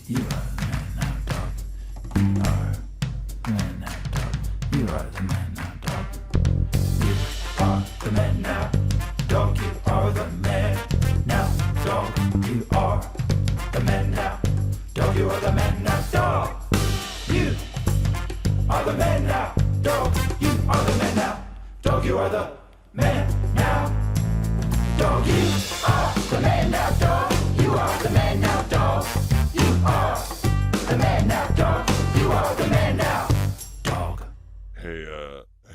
You are the man now, dog. You are the man now, dog. You are the man now, dog. You are the man now, dog. You are the man now, dog. You are the man now, dog. You are the man now, dog. You are the man now, dog. You are the man now, dog. You are the man now, dog. You are the man now, dog. You are the man now, dog. You are the man now, dog. You are the man now, dog. Hey,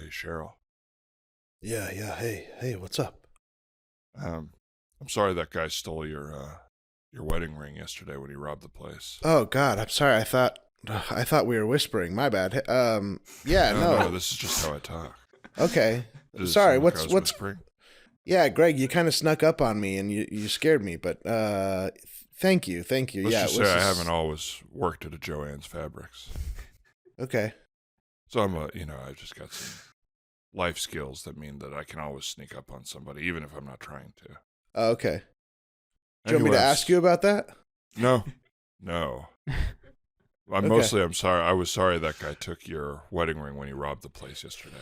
Cheryl. Yeah, hey, what's up? I'm sorry that guy stole your wedding ring yesterday when he robbed the place. Oh God, I'm sorry. I thought we were whispering. My bad. Yeah, No, this is just how I talk. Okay. Does it Sorry. seem like I What's was whispering? Yeah, Greg, you kind of snuck up on me and you scared me, but thank you. Let's just say I haven't always worked at a Joann's Fabrics. Okay. So I've just got some life skills that mean that I can always sneak up on somebody, even if I'm not trying to. Okay. Do you want me to ask you about that? No. I'm sorry. I was sorry that guy took your wedding ring when he robbed the place yesterday.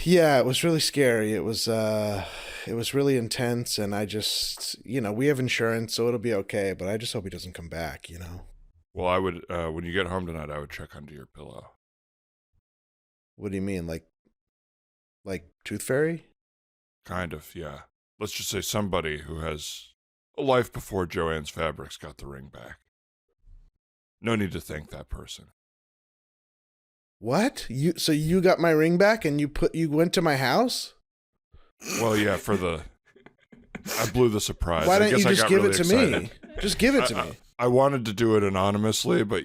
Yeah, it was really scary. It was really intense, and I just, we have insurance, so it'll be okay, but I just hope he doesn't come back, Well, I would, when you get home tonight, I would check under your pillow. What do you mean, like Tooth Fairy? Kind of, yeah. Let's just say somebody who has a life before Joann's Fabrics got the ring back. No need to thank that person. What? So you got my ring back and you went to my house? Well, yeah, I blew the surprise. Why don't you just give it to me? Just give it to me. I wanted to do it anonymously, but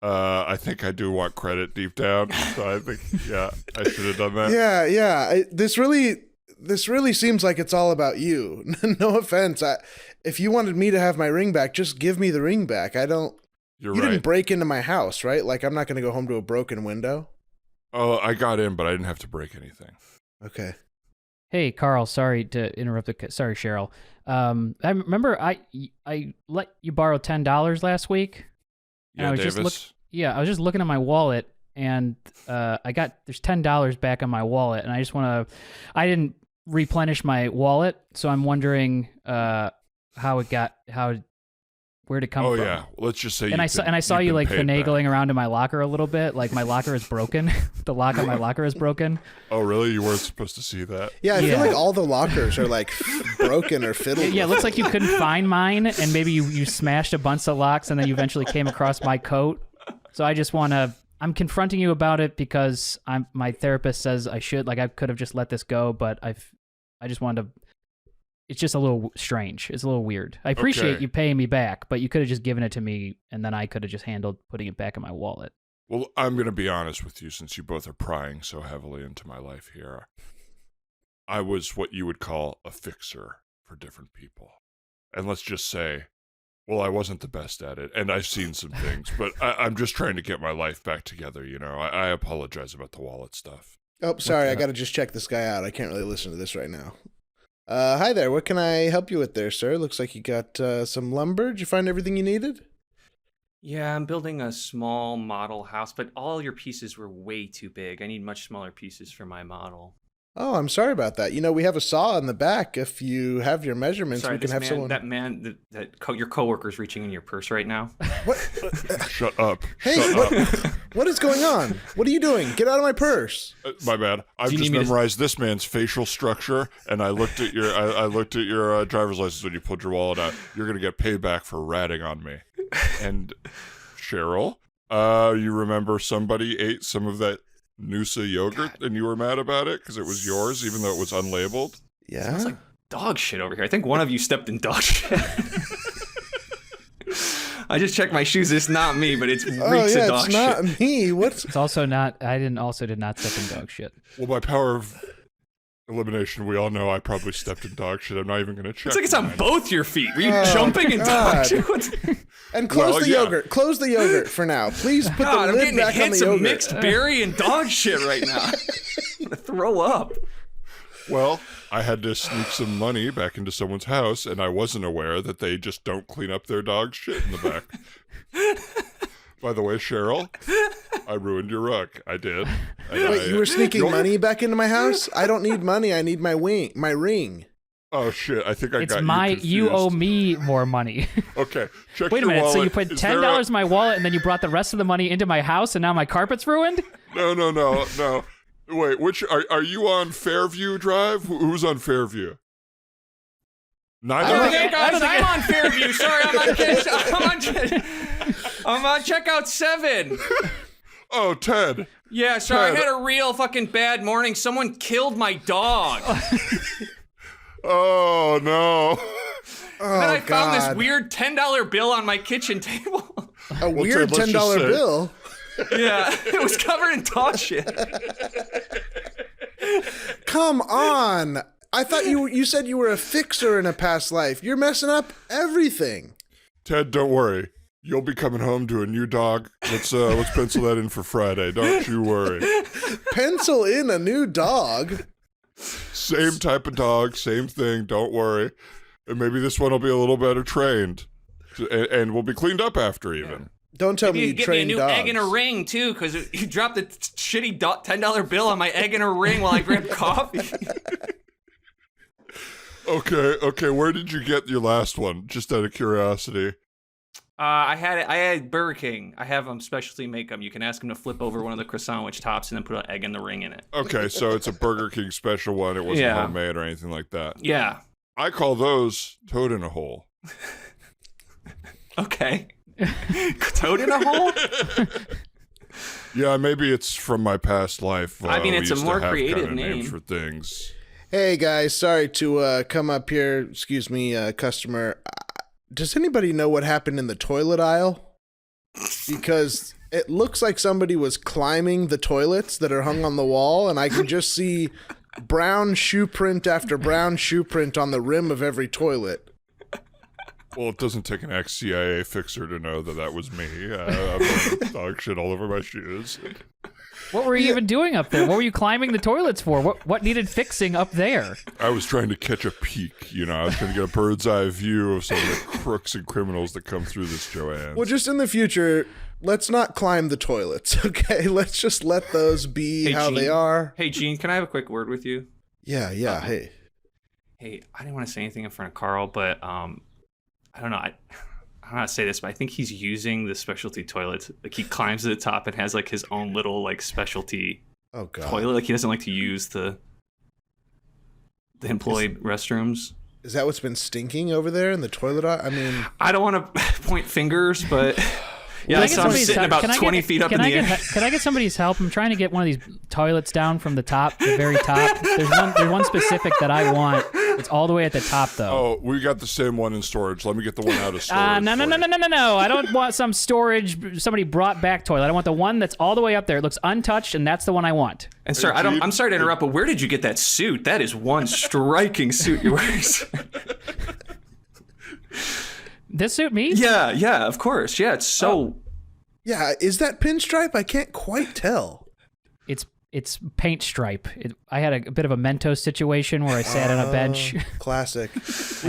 I think I do want credit deep down. So I think, yeah, I should have done that. Yeah. This really seems like it's all about you. No offense. If you wanted me to have my ring back, just give me the ring back. You didn't break into my house, right? Like, I'm not going to go home to a broken window. Oh, I got in, but I didn't have to break anything. Okay. Hey, Carl, sorry to interrupt. Sorry, Cheryl. I remember I let you borrow $10 last week. Yeah, Davis. I was just looking at my wallet, and there's $10 back on my wallet, and I didn't replenish my wallet, so I'm wondering where'd it come from? Oh yeah, let's just say. And I saw you like finagling around in my locker a little bit. Like my locker is broken. The lock on my locker is broken. Oh really? You weren't supposed to see that? Yeah, I feel like all the lockers are like broken or fiddled. Yeah, it looks like you couldn't find mine, and maybe you smashed a bunch of locks, and then you eventually came across my coat. So I'm confronting you about it because my therapist says I should. Like I could have just let this go, but I just wanted to. It's just a little strange. It's a little weird. I appreciate you paying me back, but you could have just given it to me, and then I could have just handled putting it back in my wallet. Well, I'm going to be honest with you, since you both are prying so heavily into my life here. I was what you would call a fixer for different people. And let's just say, well, I wasn't the best at it, and I've seen some things, but I'm just trying to get my life back together, I apologize about the wallet stuff. Oh, sorry, I got to just check this guy out. I can't really listen to this right now. Hi there, what can I help you with there, sir? Looks like you got some lumber. Did you find everything you needed? Yeah, I'm building a small model house, but all your pieces were way too big. I need much smaller pieces for my model. Oh, I'm sorry about that. We have a saw in the back. If you have your measurements, we can have someone... Your coworker's reaching in your purse right now. What? Shut up. Hey, what is going on? What are you doing? Get out of my purse. My bad. I've just memorized this man's facial structure, and I looked at your driver's license when you pulled your wallet out. You're gonna get payback for ratting on me. And Cheryl, you remember somebody ate some of that Noosa yogurt and you were mad about it because it was yours, even though it was unlabeled? Yeah. Smells like dog shit over here. I think one of you stepped in dog shit. I just checked my shoes. It's not me, but it's reeks of dog shit. It's not me. What's? It's also not. I did not step in dog shit. Well, by power of elimination, we all know I probably stepped in dog shit. I'm not even going to check. It's like it's on both your feet. Were you jumping in dog shit? And close the yogurt. Close the yogurt for now. Please put the lid back on the yogurt. I'm getting mixed berry and dog shit right now. I'm going to throw up. Well, I had to sneak some money back into someone's house, and I wasn't aware that they just don't clean up their dog shit in the back. By the way, Cheryl, I ruined your rug. I did. Wait, you were sneaking money back into my house? I don't need money. I need my ring. Oh shit! I think I got you confused. You owe me more money. Okay, check Wait a your minute. wallet. So you put $10 in my wallet, and then you brought the rest of the money into my house, and now my carpet's ruined? No. Wait, which are you on Fairview Drive? Who's on Fairview? Neither. Hey guys, I'm on Fairview. Sorry, I'm on checkout 7. Oh, Ted. Yeah, sorry, I had a real fucking bad morning. Someone killed my dog. Oh no. And then I found this weird $10 bill on my kitchen table. A weird $10 bill? Yeah, it was covered in dog shit. Come on. I thought you said you were a fixer in a past life. You're messing up everything. Ted, don't worry. You'll be coming home to a new dog. Let's pencil that in for Friday. Don't you worry. Pencil in a new dog? Same type of dog, same thing. Don't worry. And maybe this one will be a little better trained, and will be cleaned up after even. Don't tell me you get train me a new dogs. egg and a ring too, because you dropped the shitty $10 bill on my egg and a ring while I grabbed coffee. Okay. Where did you get your last one? Just out of curiosity. I had Burger King. I have them specialty make them. You can ask them to flip over one of the croissant sandwich tops and then put an egg and the ring in it. Okay, so it's a Burger King special one. It wasn't homemade or anything like that. Yeah. I call those toad in a hole. Okay. Toad in a hole? Yeah, maybe it's from my past life. I mean, it's a more creative name names for things. Hey guys, sorry to come up here. Excuse me, customer. Does anybody know what happened in the toilet aisle? Because it looks like somebody was climbing the toilets that are hung on the wall, and I can just see brown shoe print after brown shoe print on the rim of every toilet. Well, it doesn't take an ex-CIA fixer to know that was me. I've dog shit all over my shoes. What were you even doing up there? What were you climbing the toilets for? What needed fixing up there? I was trying to catch a peek. I was trying to get a bird's eye view of some of the crooks and criminals that come through this Joanne's. Well, just in the future, let's not climb the toilets, okay? Let's just let those be how they are. Hey, Gene, can I have a quick word with you? Yeah, hey. Hey, I didn't want to say anything in front of Carl, but I don't know. I don't know how to say this, but I think he's using the specialty toilets. Like, he climbs to the top and has like his own little like specialty toilet. Like, he doesn't like to use the employee restrooms. Is that what's been stinking over there in the toilet? I mean, I don't want to point fingers, but yeah, I saw him sitting about 20 feet up in the air. Can I get somebody's help? I'm trying to get one of these toilets down from the top, the very top. There's one specific that I want. It's all the way at the top, though. Oh, we got the same one in storage. Let me get the one out of storage. No. I don't want some storage, somebody brought back toilet. I want the one that's all the way up there. It looks untouched, and that's the one I want. And sir, I'm sorry to interrupt, but where did you get that suit? That is one striking suit you're wearing. This suit me? Yeah, of course. Yeah, it's so... Yeah, is that pinstripe? I can't quite tell. It's paint stripe. I had a bit of a Mentos situation where I sat on a bench. Classic. I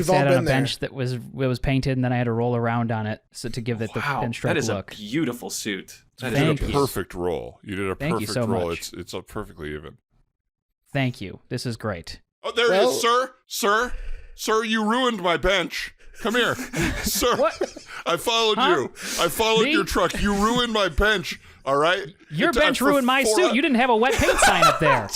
sat on a bench that was painted, and then I had to roll around on it to give it the pinstripe look. That is a beautiful suit. You did a perfect roll. You did a perfect Thank you so roll. much. It's perfectly even. Thank you. This is great. Oh, there he is, sir. Sir, you ruined my bench. Come here, sir. What? I followed you. I followed your truck. You ruined my bench. All right. Your bench ruined my suit. You didn't have a wet paint sign up there.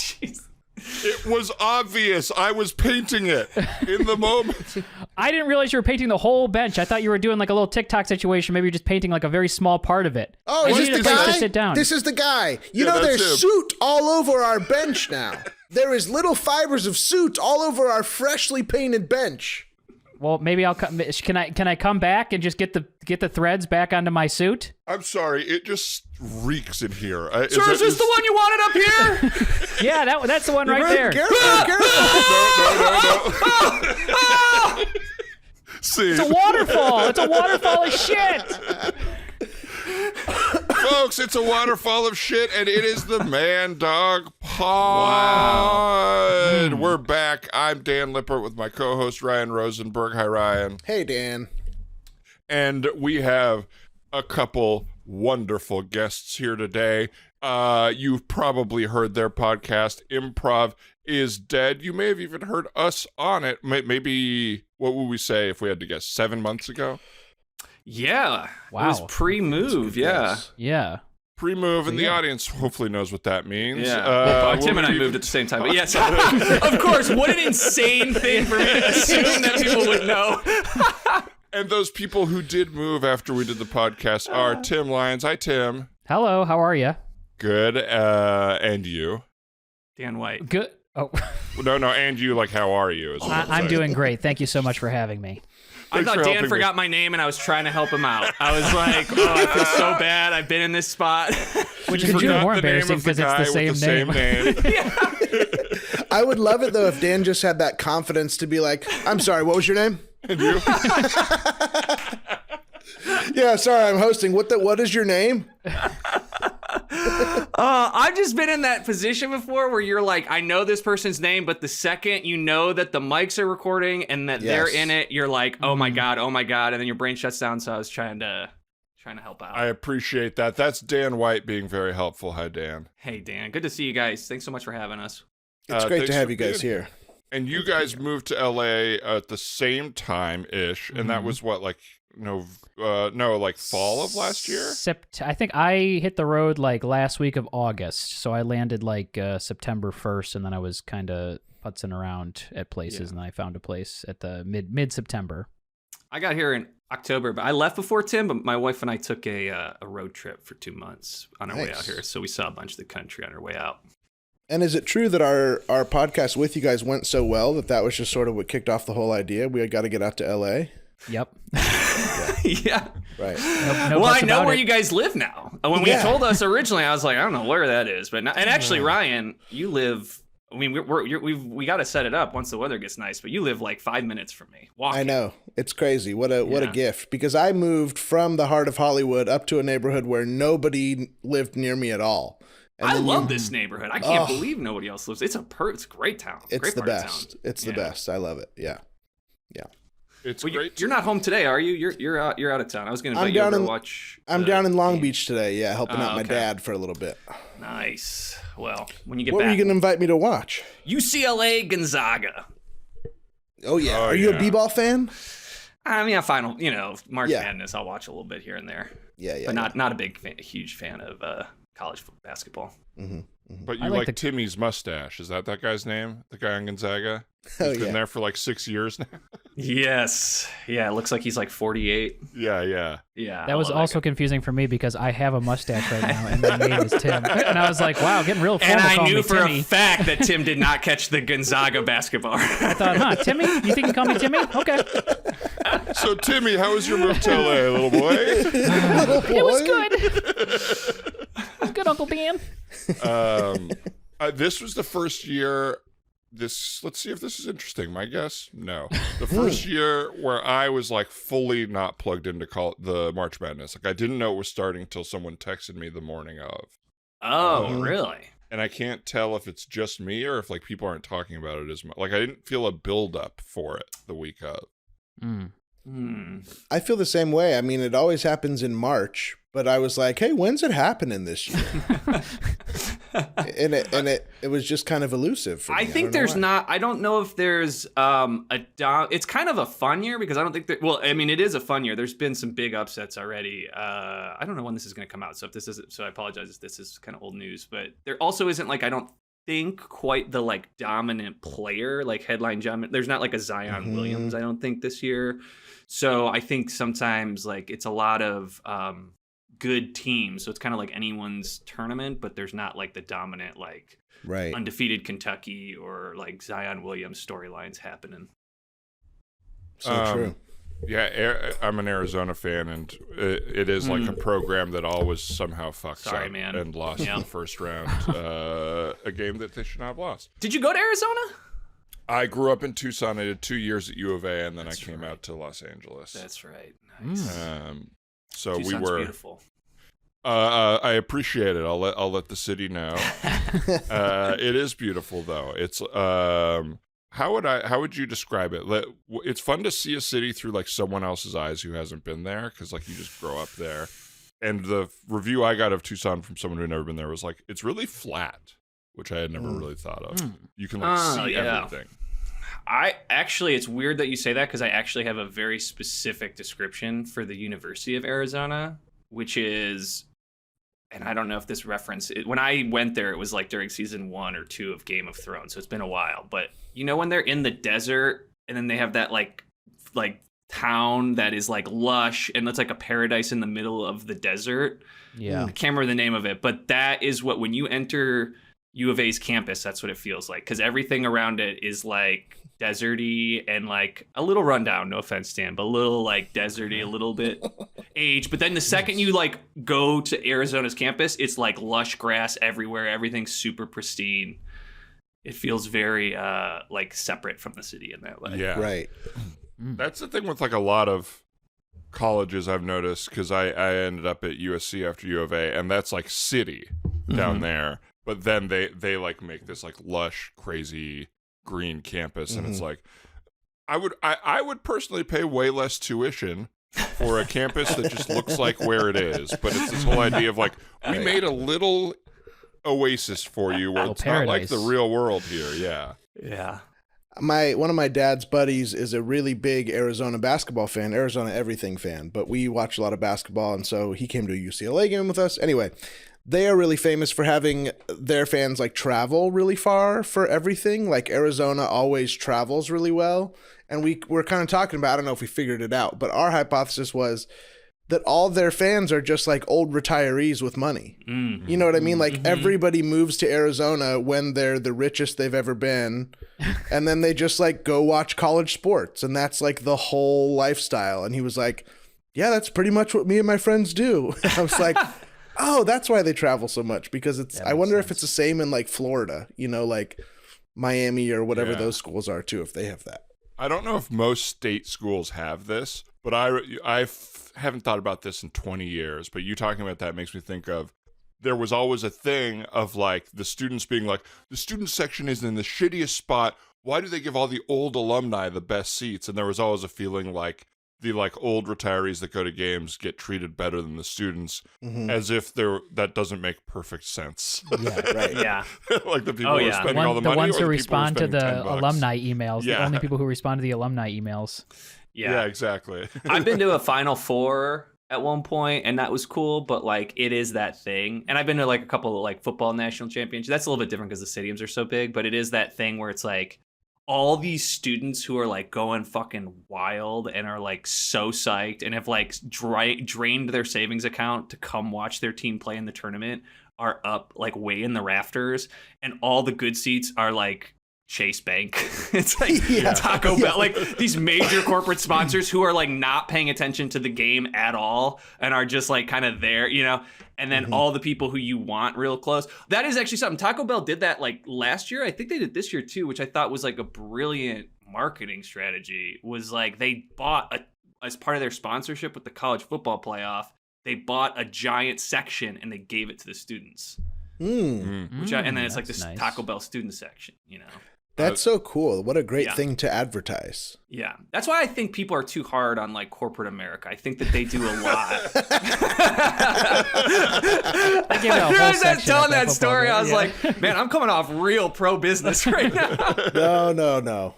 It was obvious. I was painting it in the moment. I didn't realize you were painting the whole bench. I thought you were doing like a little TikTok situation. Maybe you're just painting like a very small part of it. Oh, is this the guy? To sit down. This is the guy. You know, there's soot all over our bench now. There is little fibers of soot all over our freshly painted bench. Well, maybe I'll come. Can I come back and just get the threads back onto my suit? I'm sorry, it just reeks in here. Sir, is this the one you wanted up here? Yeah, that's the one right there. Careful. No. See, it's a waterfall. It's a waterfall of shit. Folks, it's a waterfall of shit, and it is the Man Dog Pod. Wow. We're back. I'm Dan Lippert with my co-host Ryan Rosenberg. Hi, Ryan. Hey, Dan. And we have a couple wonderful guests here today. You've probably heard their podcast, Improv is Dead. You may have even heard us on it. Maybe, what would we say if we had to guess, 7 months ago? Yeah. Wow. It was pre-move. Yeah. Yeah. Pre-move, and the audience hopefully knows what that means. Yeah. Tim and I moved at the same time. But yes, of course. What an insane thing for me to assume that people would know. And those people who did move after we did the podcast are Tim Lyons. Hi, Tim. Hello, how are you? Good. And you? Dan White. Good. Oh, No, and you, like, how are you? Is what I'm saying. doing great. Thank you so much for having me. I Thanks thought for Dan helping forgot my name, and I was trying to help him out. I was like, oh, I feel so bad. I've been in this spot. Which You is even forgot more the name embarrassing of the because it's guy the with same name. I would love it though if Dan just had that confidence to be like, "I'm sorry, what was your name?" And you? Yeah, sorry, I'm hosting. What is your name? I've just been in that position before where you're like, I know this person's name, but the second you know that the mics are recording and that they're in it, you're like, oh my god, and then your brain shuts down. So I was trying to help out. I appreciate that. That's Dan White being very helpful. Hi, Dan. Hey Dan, good to see you guys. Thanks so much for having us. It's great thanks to have for you guys being here. And you guys moved to LA at the same time-ish, and that was what, like, like fall of last year? I think I hit the road like last week of August, so I landed like September 1st, and then I was kind of putzing around at places, and I found a place at the mid-September. I got here in October, but I left before Tim, but my wife and I took a road trip for 2 months on our way out here, so we saw a bunch of the country on our way out. And is it true that our podcast with you guys went so well that was just sort of what kicked off the whole idea? We got to get out to LA. Yep. Yeah. Right. No Well, I buts know about where it. you guys live now. When we told us originally, I was like, I don't know where that is, but and actually, Ryan, you live. I mean, we got to set it up once the weather gets nice, but you live like 5 minutes from me. Walking. I know. It's crazy. What a gift. Because I moved from the heart of Hollywood up to a neighborhood where nobody lived near me at all. And I love this neighborhood. I can't believe nobody else lives. It's a great town. It's great the part of best. town. It's the best. I love it. Yeah. It's Well, great. you're not home today, are you? You're out of town. I was going to invite you over to watch. I'm down in Long Beach today. Yeah, helping out my okay. dad for a little bit. Nice. Well, when you get What back, were you going to invite me to watch? UCLA Gonzaga. Oh yeah. Oh, Are you a yeah. b-ball fan? I mean, March Yeah. Madness. I'll watch a little bit here and there. Yeah. But not a huge fan of college basketball. But you I like like the- Timmy's mustache. Is that guy's name? The guy on Gonzaga? Oh, He's been yeah. there for like 6 years now. Yes. Yeah. It looks like he's like 48. Yeah. Yeah. That was I love also confusing for me because I have a mustache right now, and my name is Tim. And I was like, wow, getting real formal. And I calling knew me for Timmy. a fact that Tim did not catch the Gonzaga basketball. I thought, Timmy? You think you can call me Timmy? Okay. So, Timmy, how was your move to LA, little boy? It was good. It was good, Uncle Dan. This was the first year. Let's see if this is interesting. My guess, no. The first year where I was like fully not plugged into the March Madness. Like I didn't know it was starting until someone texted me the morning of. Oh, really? And I can't tell if it's just me or if like people aren't talking about it as much. Like I didn't feel a build up for it the week of. I feel the same way. I mean, it always happens in March, but I was like, hey, when's it happening this year? and it was just kind of elusive for me. I think I don't know if there's it's kind of a fun year because I don't think it is a fun year. There's been some big upsets already. I don't know when this is going to come out. So I apologize if this is kind of old news, but there also isn't I don't think quite the dominant player, headline jump. There's not a Zion Williams, I don't think this year. So I think sometimes it's a lot of good teams. So it's kind of like anyone's tournament, but there's not the dominant right undefeated Kentucky or Zion Williams storylines happening. So true. Yeah, I'm an Arizona fan, and it is a program that always somehow fucks up man. and lost in the first round, a game that they should not have lost. Did you go to Arizona? I grew up in Tucson. I did 2 years at U of A, and then I came out to Los Angeles. That's right. Nice. So Tucson's we were beautiful. I appreciate it. I'll let the city know. It is beautiful, though. It's How would you describe it? It's fun to see a city through like someone else's eyes who hasn't been there, because like you just grow up there. And the review I got of Tucson from someone who had never been there was like, it's really flat, which I had never really thought of. You can like see everything. It's weird that you say that, because I actually have a very specific description for the University of Arizona, which is, and I don't know if this reference, when I went there, it was like during season 1 or 2 of Game of Thrones, so it's been a while. But you know when they're in the desert and then they have that like town that is like lush and it's like a paradise in the middle of the desert. Yeah. I can't remember the name of it, but that is what, when you enter U of A's campus, that's what it feels like, because everything around it is like deserty and like a little rundown, no offense, Dan, but a little like deserty, a little bit aged. But then the second you like go to Arizona's campus, it's like lush grass everywhere, everything's super pristine. It feels very like separate from the city in that way. Yeah, Right. That's the thing with like a lot of colleges I've noticed, because I ended up at USC after U of A, and that's like city down there. But then they like make this like lush, crazy green campus, and it's like I would personally pay way less tuition for a campus that just looks like where it is. But it's this whole idea of like, we made a little oasis for you where it's not like the real world here. Yeah. One of my dad's buddies is a really big Arizona basketball fan, Arizona everything fan, but we watch a lot of basketball, and so he came to a UCLA game with us. Anyway, they are really famous for having their fans like travel really far for everything. Like Arizona always travels really well. And we're kind of talking about, I don't know if we figured it out, but our hypothesis was that all their fans are just like old retirees with money. Mm-hmm. You know what I mean? Like everybody moves to Arizona when they're the richest they've ever been. And then they just like go watch college sports. And that's like the whole lifestyle. And he was like, yeah, that's pretty much what me and my friends do. I was like, oh, that's why they travel so much, because it's, I wonder if it's the same in like Florida, you know, like Miami or whatever those schools are too, if they have that. I don't know if most state schools have this, but I haven't thought about this in 20 years. But you talking about that makes me think of, there was always a thing of like the students being like, the student section is in the shittiest spot. Why do they give all the old alumni the best seats? And there was always a feeling like the like old retirees that go to games get treated better than the students, as if that doesn't make perfect sense. Yeah, right. Yeah. Like the people who are spending all the money, the ones or who the respond to people who are the spending $10. alumni emails. The only people who respond to the alumni emails. Yeah, exactly. I've been to a Final Four at one point, and that was cool, but like it is that thing. And I've been to like a couple of like football national championships. That's a little bit different because the stadiums are so big, but it is that thing where it's like all these students who are like going fucking wild and are like so psyched and have like drained their savings account to come watch their team play in the tournament are up like way in the rafters, and all the good seats are like Chase Bank. It's like Taco Bell, like these major corporate sponsors who are like not paying attention to the game at all and are just like kind of there, you know, and then all the people who you want real close. That is actually something. Taco Bell did that like last year. I think they did this year too, which I thought was like a brilliant marketing strategy. Was like they bought as part of their sponsorship with the college football playoff, they bought a giant section and they gave it to the students. And then it's like this nice Taco Bell student section, you know. That's so cool. What a great thing to advertise. Yeah. That's why I think people are too hard on like corporate America. I think that they do a lot. I telling that story, I was like, man, I'm coming off real pro business right now. No.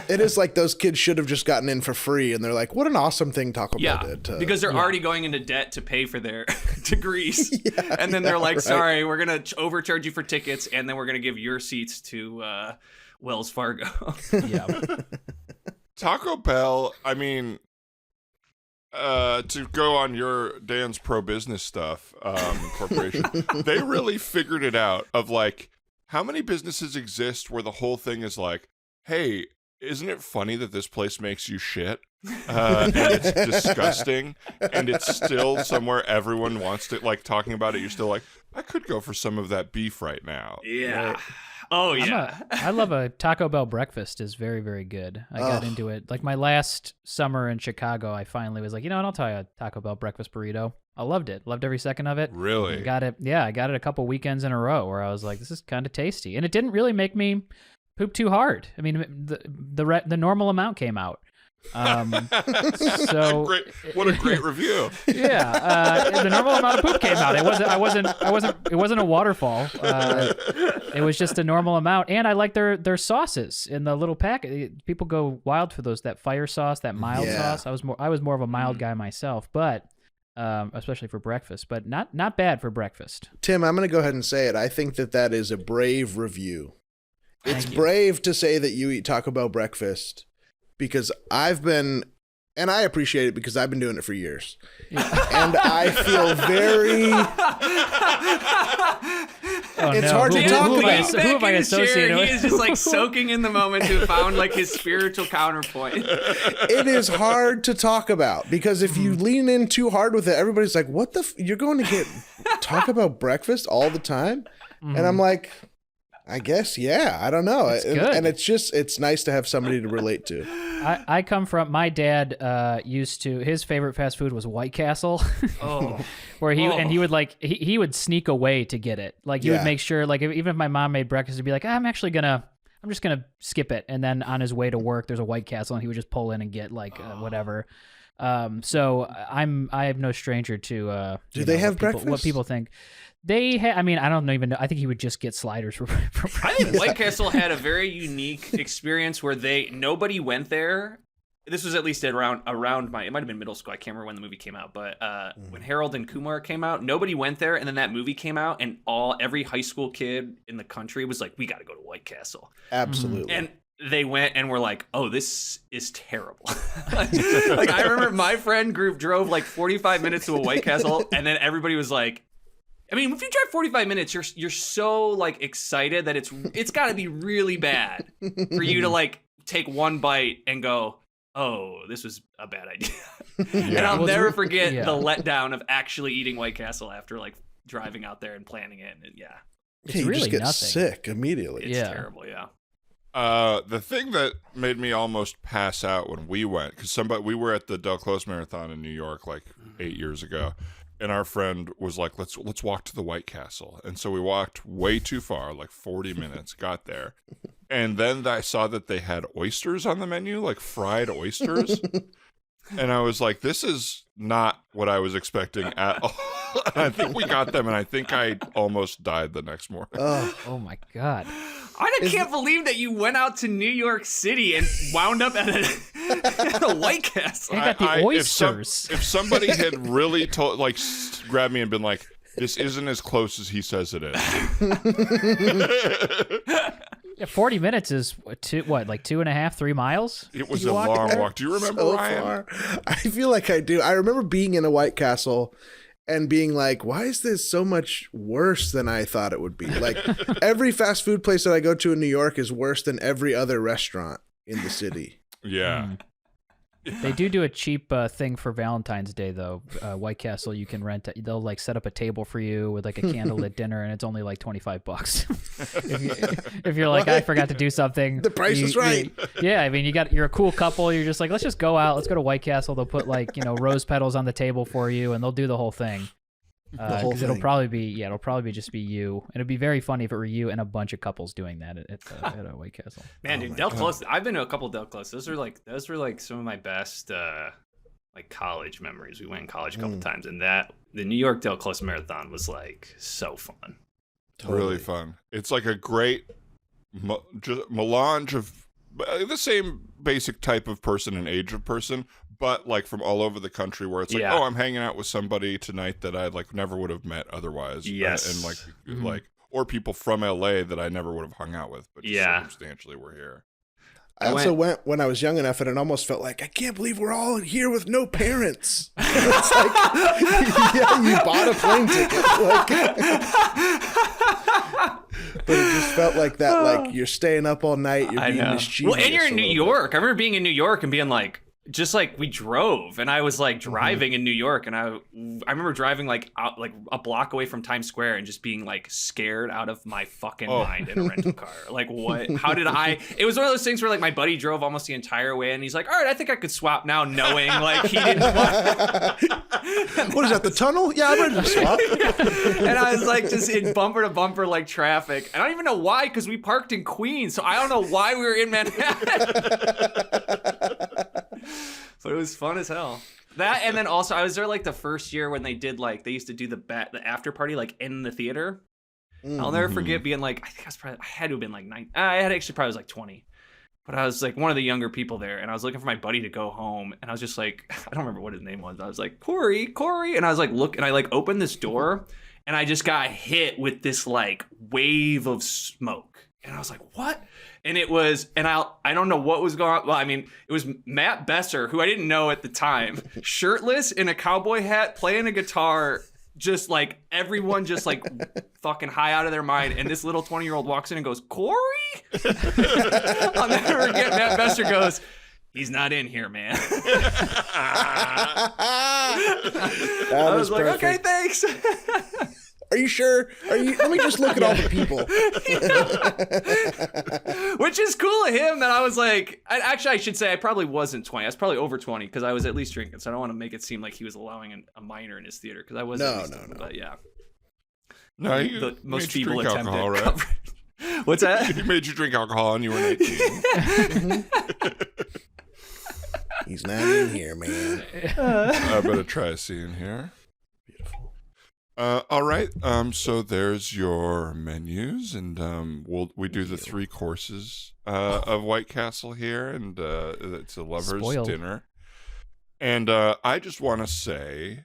It is like those kids should have just gotten in for free, and they're like, what an awesome thing Taco Bell did. Because they're already going into debt to pay for their degrees. And then they're like, sorry, we're going to overcharge you for tickets, and then we're going to give your seats to Wells Fargo. Taco Bell, I mean, to go on your Dan's pro-business stuff, corporation, they really figured it out of like, how many businesses exist where the whole thing is like, hey, isn't it funny that this place makes you shit? And it's disgusting, and it's still somewhere everyone wants to, like, talking about it. You're still like, I could go for some of that beef right now. Yeah. Right? Oh, yeah. I love a Taco Bell breakfast is very, very good. I got into it. Like my last summer in Chicago, I finally was like, you know what, I'll try a Taco Bell breakfast burrito. I loved it. Loved every second of it. Really? I got it a couple weekends in a row where I was like, this is kind of tasty. And it didn't really make me pooped too hard. I mean, the normal amount came out. So what a great review. Yeah, the normal amount of poop came out. It wasn't a waterfall. It was just a normal amount. And I like their sauces in the little packet. People go wild for those, that fire sauce, that mild sauce. I was more of a mild guy myself, but especially for breakfast, but not bad for breakfast. Tim, I'm going to go ahead and say it. I think that is a brave review. It's brave to say that you eat Taco Bell breakfast, because and I appreciate it because I've been doing it for years. Yeah. And I feel very... it's hard to talk about. Who have I associated with? He is just like soaking in the moment to have found like his spiritual counterpoint. It is hard to talk about because if you lean in too hard with it, everybody's like, what you're going to talk about breakfast all the time? And I'm like... I guess, yeah. I don't know. And it's nice to have somebody to relate to. I come from, my dad his favorite fast food was White Castle. Oh. Where he would like, he would sneak away to get it. Like he would make sure, like even if my mom made breakfast, he'd be like, I'm just going to skip it. And then on his way to work, there's a White Castle and he would just pull in and get like whatever. So I have no stranger to, do they have breakfast? What people think. I mean, I don't even know. I think he would just get sliders for breakfast. I think White Castle had a very unique experience where nobody went there. This was at least around it might have been middle school. I can't remember when the movie came out, but when Harold and Kumar came out, nobody went there. And then that movie came out and every high school kid in the country was like, we got to go to White Castle. Absolutely. And they went and were like, oh, this is terrible. Like I remember my friend group drove like 45 minutes to a White Castle, and then everybody was like, I mean, if you drive 45 minutes, you're so like excited that it's got to be really bad for you to like take one bite and go, oh, this was a bad idea. And I'll never forget the letdown of actually eating White Castle after like driving out there and planning it. And it's really just get sick immediately. It's terrible. Yeah. The thing that made me almost pass out when we went, because we were at the Del Close Marathon in New York like 8 years ago. And our friend was like, let's walk to the White Castle. And so we walked way too far, like 40 minutes, got there. And then I saw that they had oysters on the menu, like fried oysters. And I was like, this is not what I was expecting at all. I think we got them, and I think I almost died the next morning. Oh my God. I can't believe that you went out to New York City and wound up at a White Castle. I got the oysters. If somebody had really grabbed me and been like, this isn't as close as he says it is. 40 minutes is like 2.5, 3 miles? It was a long walk. Do you remember, Ryan? Far. I feel like I do. I remember being in a White Castle and being like, why is this so much worse than I thought it would be? Like, every fast food place that I go to in New York is worse than every other restaurant in the city. Yeah. They do a cheap thing for Valentine's Day, though. White Castle, you can rent it. They'll like set up a table for you with like a candlelit dinner, and it's only like $25. if you're like, I forgot to do something. The price is right. Yeah, I mean, you're a cool couple. You're just like, let's just go out. Let's go to White Castle. They'll put like rose petals on the table for you, and they'll do the whole thing. Because it'll probably be just be you, and it'd be very funny if it were you and a bunch of couples doing that at a White Castle. Man, dude, Del Close. I've been to a couple Del Close. Those were like some of my best like college memories. We went in college a couple times, and the New York Del Close Marathon was like so fun. Totally. Really fun. It's like a great melange of the same basic type of person and age of person, but like from all over the country, where it's like, oh, I'm hanging out with somebody tonight that I like never would have met otherwise. Yes. And like or people from LA that I never would have hung out with, but just circumstantially we're here. I also went when I was young enough, and it almost felt like, I can't believe we're all here with no parents. It's like, yeah, you bought a plane ticket. But it just felt like that, like you're staying up all night, you're being mischievous. Well, and you're in New York. I remember being in New York and being like, just like we drove, and I was like driving in New York, and I remember driving like out like a block away from Times Square and just being like scared out of my fucking mind in a rental car. Like, what? How did I? It was one of those things where like my buddy drove almost the entire way, and he's like, all right, I think I could swap now, knowing like he didn't want What is that, the tunnel? Yeah, I'm ready to swap. And I was like just in bumper to bumper like traffic. I don't even know why, because we parked in Queens, so I don't know why we were in Manhattan. But it was fun as hell. That, and then also I was there like the first year when they did like they used to do the after party like in the theater. I'll never forget being like, I think I had to have been like 9. I had actually probably was like 20. But I was like one of the younger people there, and I was looking for my buddy to go home, and I was just like, I don't remember what his name was. I was like, Corey, and I was like, look, and I like opened this door, and I just got hit with this like wave of smoke, and I was like, what? And it was, and I don't know what was going on. Well, I mean, it was Matt Besser, who I didn't know at the time, shirtless in a cowboy hat, playing a guitar. Just like everyone just like fucking high out of their mind. And this little 20-year-old walks in and goes, Corey? I'll never forget. Matt Besser goes, he's not in here, man. I was like, perfect. Okay, thanks. Are you sure? Let me just look at all the people. Which is cool of him that I was like, I should say I probably wasn't 20. I was probably over 20 because I was at least drinking. So I don't want to make it seem like he was allowing a minor in his theater because I wasn't. No. But yeah. No, the most feeble attempt alcohol, right? coverage. What's that? He made you drink alcohol and you were 18. He's not in here, man. I better try a scene here. All right. So there's your menus, and we do the 3 courses of White Castle here, and it's a lover's Spoiled. dinner. And I just want to say,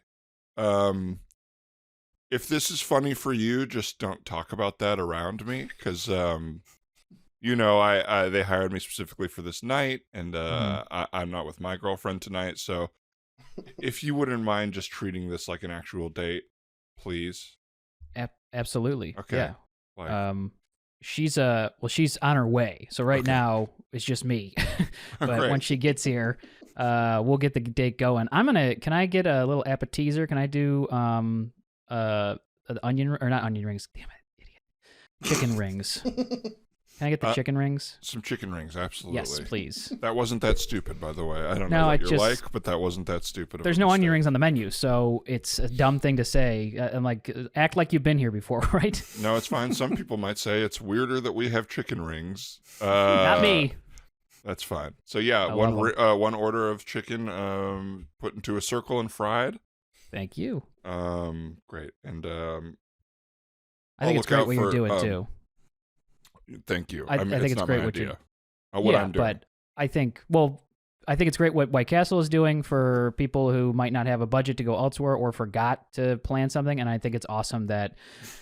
if this is funny for you, just don't talk about that around me, because they hired me specifically for this night, and I'm not with my girlfriend tonight. So if you wouldn't mind just treating this like an actual date. Please. Absolutely. Okay. Yeah. Like, she's on her way. So right now it's just me. But great. when she gets here, we'll get the date going. Can I get a little appetizer? Can I do not onion rings? Damn it, idiot. Chicken rings. Can I get the chicken rings? Some chicken rings, absolutely. Yes, please. That wasn't that stupid, by the way. I don't know what you're like, but that wasn't that stupid. There's no onion rings on the menu, so it's a dumb thing to say. I'm like, act like you've been here before, right? No, it's fine. Some people might say it's weirder that we have chicken rings. Not me. That's fine. So yeah, one order of chicken put into a circle and fried. Thank you. Great. And I think it's great what you're doing too. Thank you. I think it's great what you're what I'm doing. But I think it's great what White Castle is doing for people who might not have a budget to go elsewhere or forgot to plan something. And I think it's awesome that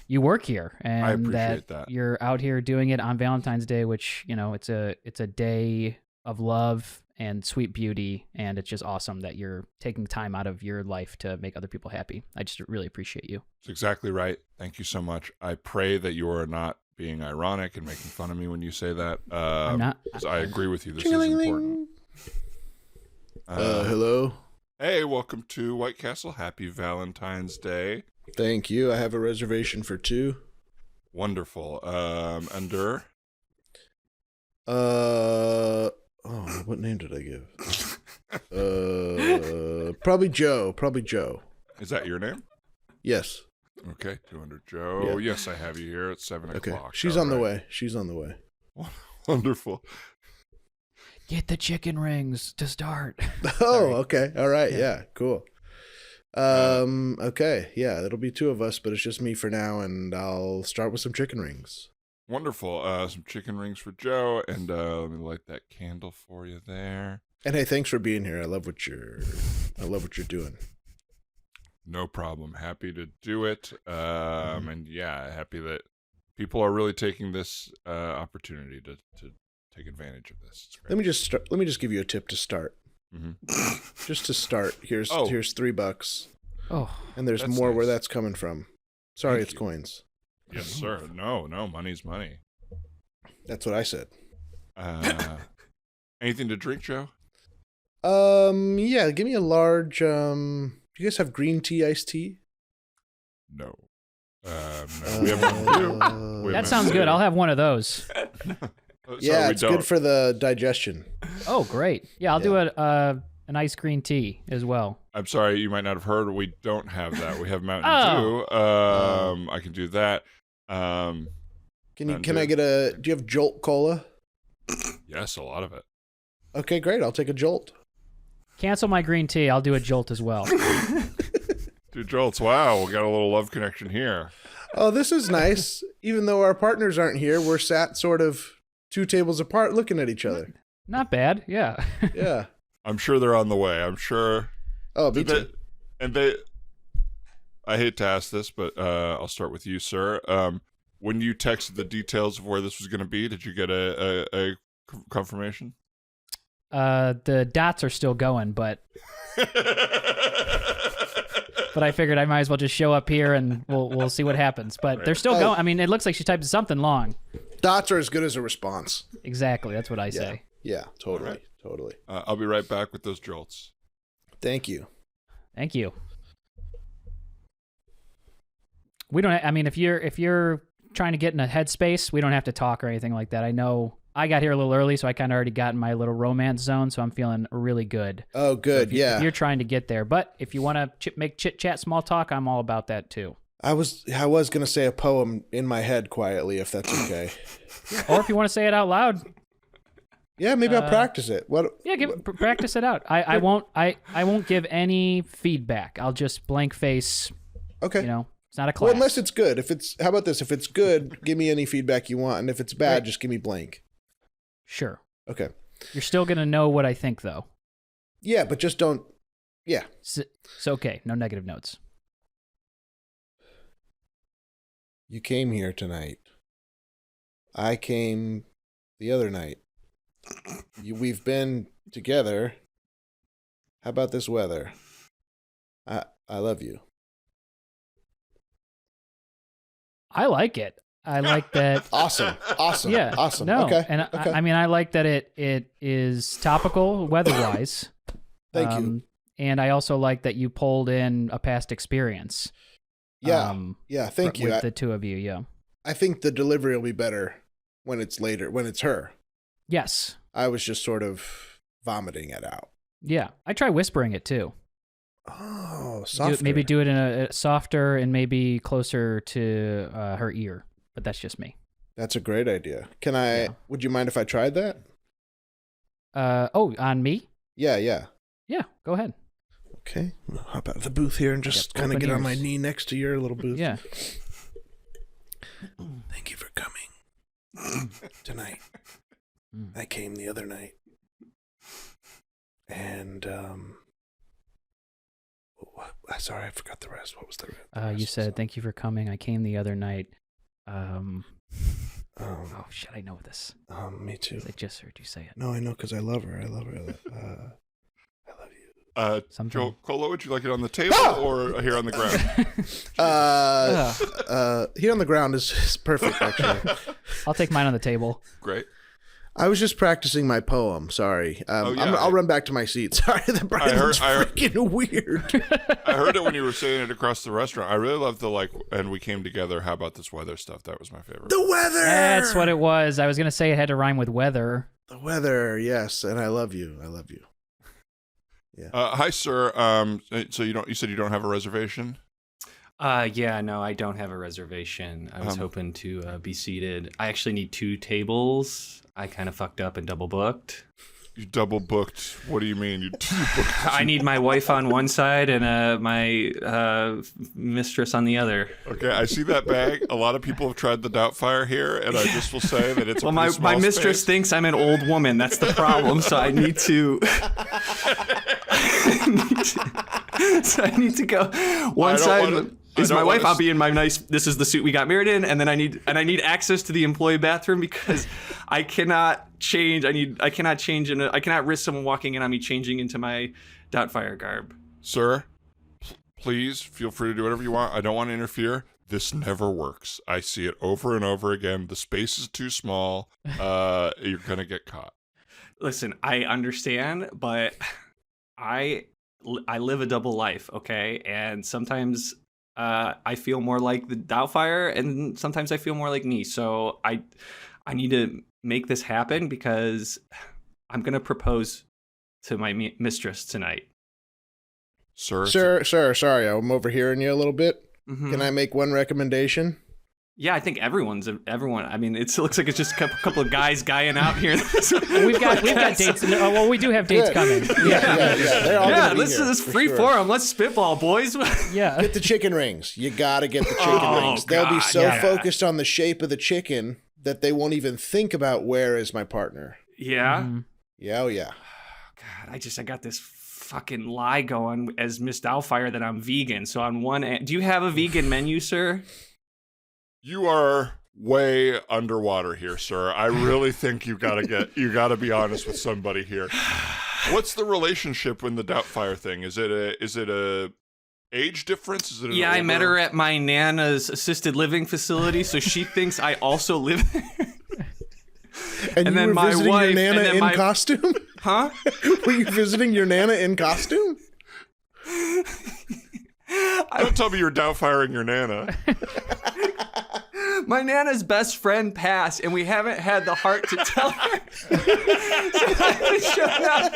you work here and I appreciate that you're out here doing it on Valentine's Day, which, it's a day of love and sweet beauty. And it's just awesome that you're taking time out of your life to make other people happy. I just really appreciate you. That's exactly right. Thank you so much. I pray that you are not being ironic and making fun of me when you say that. I'm not. I agree with you. This is important. Hello. Hey, welcome to White Castle. Happy Valentine's Day. Thank you. I have a reservation for 2. Wonderful. Under? What name did I give? Probably Joe. Is that your name? Yes. Okay, 200 Joe. Yeah. Yes, I have you here at 7 o'clock. She's on the way. Wonderful. Get the chicken rings to start. Oh, okay. All right. Yeah, cool. Okay. Yeah, it'll be 2 of us, but it's just me for now, and I'll start with some chicken rings. Wonderful. Some chicken rings for Joe, and let me light that candle for you there. And hey, thanks for being here. I love what you're doing. No problem. Happy to do it. And yeah, happy that people are really taking this opportunity to take advantage of this. Let me just give you a tip to start. Mm-hmm. Just to start. Here's $3. Oh, and there's more nice. Where that's coming from. Sorry, it's coins. Yes, sir. No, money's money. That's what I said. Anything to drink, Joe? Yeah, give me a large. Do you guys have green tea, iced tea? No. No, we have blue. That sounds good. I'll have one of those. Yeah, it's good for the digestion. Oh, great. Yeah, I'll do a an iced green tea as well. I'm sorry, you might not have heard. We don't have that. We have Mountain Oh. Dew. I can do that. Can Mountain I Dew. get a? Do you have Jolt Cola? Yes, a lot of it. Okay, great. I'll take a Jolt. Cancel my green tea. I'll do a Jolt as well. Two Jolts. Wow, we got a little love connection here. Oh, this is nice. Even though our partners aren't here, we're sat sort of 2 tables apart looking at each other. Not bad. Yeah. Yeah. I'm sure they're on the way. I'm sure. Oh, me too. I hate to ask this, but I'll start with you, sir. When you texted the details of where this was going to be, did you get a confirmation? The dots are still going, but I figured I might as well just show up here and we'll see what happens. But they're still going. I mean, it looks like she typed something long. Dots are as good as a response. Exactly. That's what I say. Yeah, totally. Right. Totally. I'll be right back with those Jolts. Thank you. Thank you. We don't. I mean, if you're trying to get in a headspace, we don't have to talk or anything like that. I know I got here a little early, so I kind of already got in my little romance zone, so I'm feeling really good. Oh, good. If you're trying to get there, but if you want to make chit chat, small talk, I'm all about that too. I was gonna say a poem in my head quietly, if that's okay. Or if you want to say it out loud. Yeah, maybe I'll practice it. Practice it out. I won't give any feedback. I'll just blank face. Okay. You know, it's not a class. Well, unless it's good. How about this? If it's good, give me any feedback you want, and if it's bad, just give me blank. Sure. Okay. You're still gonna know what I think, though. Yeah, but just don't. Yeah. It's okay. No negative notes. You came here tonight. I came the other night. We've been together. How about this weather? I love you. I like it. I like that. Awesome. Yeah. Awesome. No. Okay. And okay. I mean, I like that it is topical weather-wise. Thank you. And I also like that you pulled in a past experience. Yeah. Thank you. With the two of you. Yeah. I think the delivery will be better when it's later, when it's her. Yes. I was just sort of vomiting it out. Yeah. I try whispering it too. Oh, softer. Maybe do it in a softer and maybe closer to her ear. But that's just me. That's a great idea. Would you mind if I tried that? On me? Yeah. Yeah, go ahead. Okay. I'll hop out of the booth here and just kind of get on my knee next to your little booth. Yeah. Thank you for coming tonight. I came the other night. And, sorry, I forgot the rest. What was the rest? You said, thank you for coming. I came the other night. Oh, shit, I know this. Me too. I just heard you say it. No, I know, because I love her. I love you. Joe Colo, would you like it on the table or here on the ground? Here on the ground is perfect, actually. I'll take mine on the table. Great. I was just practicing my poem. Sorry. I'll run back to my seat. Sorry, the Brian's freaking weird. I heard it when you were saying it across the restaurant. I really love the and we came together. How about this weather stuff? That was my favorite. The weather. That's what it was. I was gonna say it had to rhyme with weather. The weather, yes, and I love you. I love you. Yeah. Hi, sir. So you said you don't have a reservation? Yeah, no, I don't have a reservation. I was hoping to be seated. I actually need 2 tables. I kind of fucked up and double booked. You double booked? What do you mean? You double booked? I need my wife on one side and my mistress on the other. Okay, I see that bag. A lot of people have tried the Doubtfire here, and I just will say that it's my mistress thinks I'm an old woman. That's the problem. So I need to. I need to go one side. Is my wife? I'll be in my nice. This is the suit we got married in, and then I need access to the employee bathroom because I cannot change. I cannot change I cannot risk someone walking in on me changing into my Doubtfire garb. Sir, please feel free to do whatever you want. I don't want to interfere. This never works. I see it over and over again. The space is too small. You're gonna get caught. Listen, I understand, but I live a double life, okay? And sometimes I feel more like the Doubtfire, and sometimes I feel more like me. So I need to make this happen because I'm gonna propose to my mistress tonight. Sir, sorry, I'm overhearing you a little bit. Mm-hmm. Can I make one recommendation? Yeah, I think everyone. I mean, it looks like it's just a couple of guys guying out here. we've got dates. Well, we do have dates coming. Yeah. This is free forum. Let's spitball, boys. Yeah. Get the chicken rings. You gotta get the chicken rings. They'll be so focused on the shape of the chicken that they won't even think about where is my partner. Yeah. Mm-hmm. Yeah, oh yeah. God, I got this fucking lie going as Miss Doubtfire that I'm vegan. So on one end, do you have a vegan menu, sir? you are way underwater here, sir. I really think you gotta be honest with somebody here. What's the relationship in the Doubtfire thing? Is it a age difference? Is it I met her at my Nana's assisted living facility, so she thinks I also live there. And you then were my visiting wife, your Nana in costume? Huh? Were you visiting your Nana in costume? Don't tell me you're doubtfiring your Nana. My Nana's best friend passed, and we haven't had the heart to tell her. So I've been showing up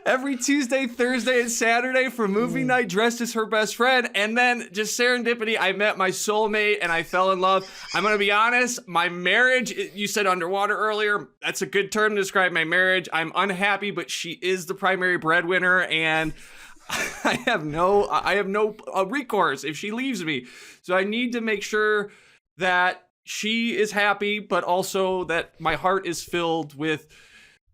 every Tuesday, Thursday, and Saturday for movie night dressed as her best friend. And then just serendipity, I met my soulmate, and I fell in love. I'm going to be honest, my marriage, you said underwater earlier. That's a good term to describe my marriage. I'm unhappy, but she is the primary breadwinner, and I have no recourse if she leaves me. So I need to make sure that she is happy, but also that my heart is filled with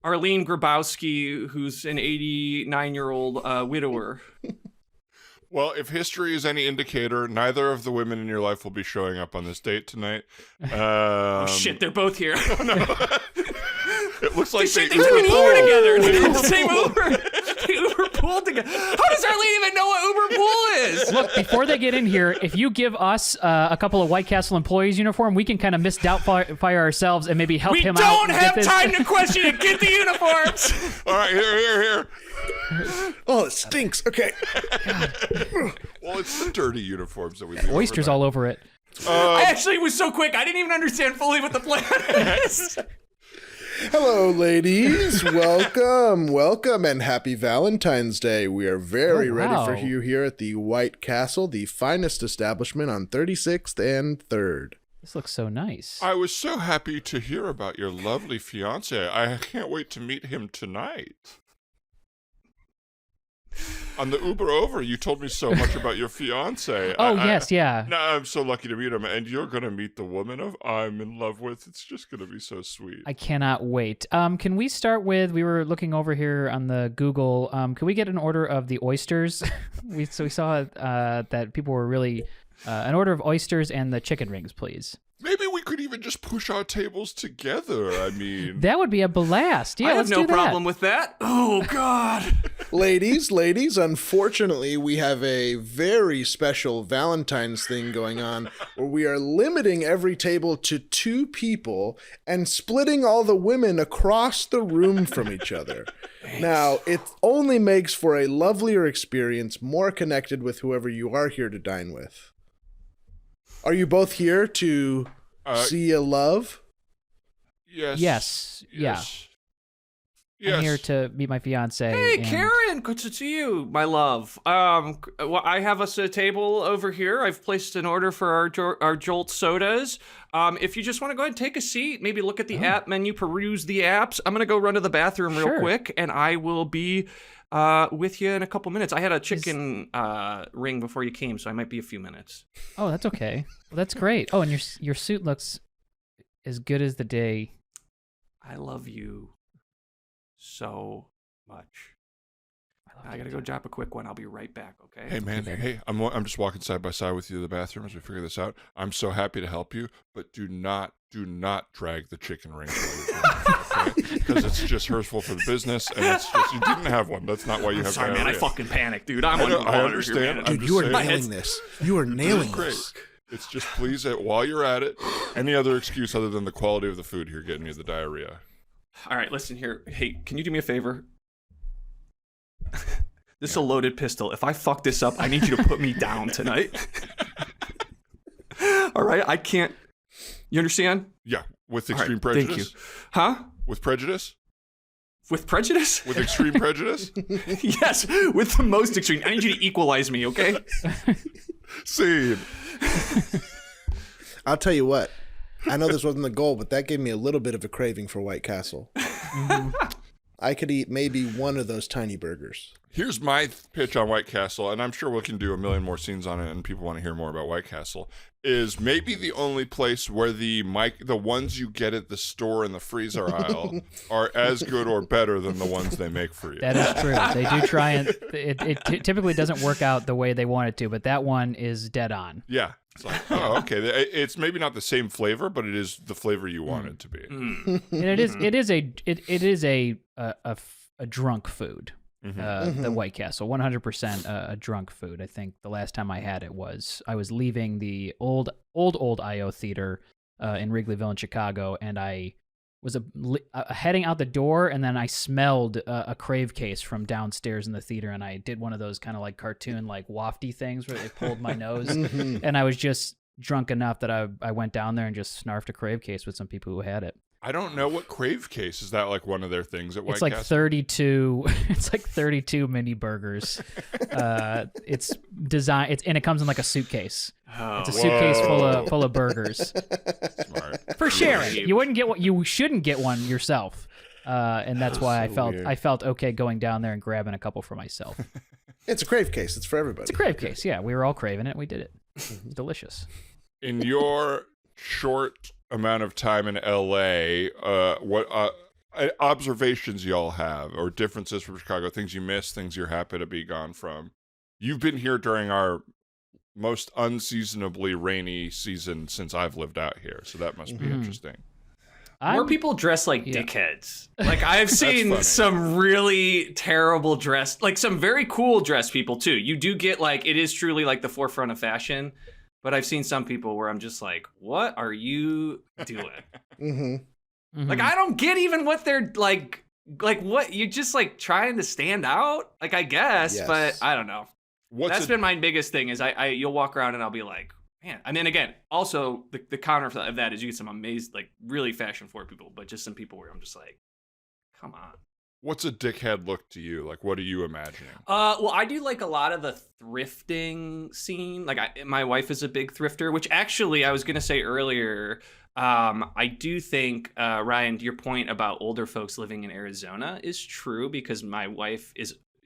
Arlene Grabowski, who's an 89-year-old widower. Well, if history is any indicator, neither of the women in your life will be showing up on this date tonight. Oh shit, they're both here. It looks like they took an Uber together. The same Uber. They Uber pooled together. How does Arlene even know what Uber pool is? Look, before they get in here, if you give us a couple of White Castle employees uniform, we can kind of misdoubtfire ourselves and maybe help him out. We don't have time to question it. Get the uniforms. All right, here. Oh, it stinks. Okay. Well, it's the dirty uniforms that we leave Oysters all over it. I actually was so quick. I didn't even understand fully what the plan is. Hello, ladies. Welcome, and happy Valentine's Day. We are very ready for you here at the White Castle, the finest establishment on 36th and 3rd. This looks so nice. I was so happy to hear about your lovely fiancé. I can't wait to meet him tonight. On the Uber over, you told me so much about your fiancé. Yes, yeah. No, I'm so lucky to meet him, and you're going to meet the woman I'm in love with. It's just going to be so sweet. I cannot wait. Can we start with, we were looking over here on the Google, can we get an order of the oysters? we saw that people were really, an order of oysters and the chicken rings, please. Maybe we could even just push our tables together. I mean, that would be a blast. Yeah, I have no problem with that. Oh, God. Ladies, unfortunately, we have a very special Valentine's thing going on where we are limiting every table to 2 people and splitting all the women across the room from each other. Now, it only makes for a lovelier experience, more connected with whoever you are here to dine with. Are you both here to see a love? Yes. Yeah. I'm here to meet my fiance. Hey, Karen, good to see you, my love. Well, I have us a table over here. I've placed an order for our Jolt sodas. If you just want to go ahead and take a seat, maybe look at the app menu, peruse the apps. I'm gonna go run to the bathroom real quick, and I will be with you in a couple minutes. I had a chicken ring before you came, so I might be a few minutes. Oh, that's okay. Well, that's great. Oh, and your suit looks as good as the day. I love you so much. I gotta go drop a quick one. I'll be right back, okay? Hey, man. Hey, I'm just walking side by side with you to the bathroom as we figure this out. I'm so happy to help you, but do not drag the chicken ring. Because it's just hurtful for the business, and it's just, you didn't have one. That's not why you have Sorry, diarrhea. man, I fucking panicked, dude. I understand. Dude, you are nailing this. You are nailing this. It's just, please, while you're at it, any other excuse other than the quality of the food here getting you the diarrhea. All right, listen here. Hey, can you do me a favor? This is a loaded pistol. If I fuck this up, I need you to put me down tonight. All right, I can't. You understand? Yeah, with extreme prejudice. Thank you. Huh? With prejudice? With prejudice? With extreme prejudice? Yes, with the most extreme. I need you to equalize me, okay? Scene. I'll tell you what. I know this wasn't the goal, but that gave me a little bit of a craving for White Castle. Mm-hmm. I could eat maybe one of those tiny burgers. Here's my pitch on White Castle, and I'm sure we can do a million more scenes on it, and people want to hear more about White Castle, is maybe the only place where the ones you get at the store in the freezer aisle are as good or better than the ones they make for you. That is true. They do try, and it typically doesn't work out the way they want it to, but that one is dead on. Yeah. It's like, oh, okay. It's maybe not the same flavor, but it is the flavor you want it to be. And it is a drunk food. The White Castle, 100% a drunk food. I think the last time I had it I was leaving the old IO theater in Wrigleyville in Chicago, and I was heading out the door, and then I smelled a Crave case from downstairs in the theater, and I did one of those kind of like cartoon like wafty things where they pulled my nose, and I was just drunk enough that I went down there and just snarfed a Crave case with some people who had it. I don't know what Crave case is. That like one of their things at White Castle? Castle? 32. It's like 32 mini burgers. It's designed. And it comes in like a suitcase. Oh, it's a suitcase full of burgers. Smart. For sharing. You wouldn't get one. You shouldn't get one yourself. And that's why I felt okay going down there and grabbing a couple for myself. It's a Crave case. It's for everybody. It's a Crave case. Yeah, we were all craving it. We did it. It's delicious. In your short amount of time in LA, what observations y'all have, or differences from Chicago, things you miss, things you're happy to be gone from? You've been here during our most unseasonably rainy season since I've lived out here, so that must be interesting. More people dress like dickheads. Like I've seen some really terrible dressed, like some very cool dressed people too. You do get like, it is truly like the forefront of fashion. But I've seen some people where I'm just like, what are you doing? Like, I don't get even what they're like what, you're just like trying to stand out? Like, I guess, but I don't know. That's been my biggest thing is you'll walk around and I'll be like, man. And then again, also the counter of that is you get some amazing, like really fashion forward people, but just some people where I'm just like, come on. What's a dickhead look to you? Like, what are you imagining? Well, I do like a lot of the thrifting scene. Like, my wife is a big thrifter, which actually I was going to say earlier, I do think, Ryan, your point about older folks living in Arizona is true because my wife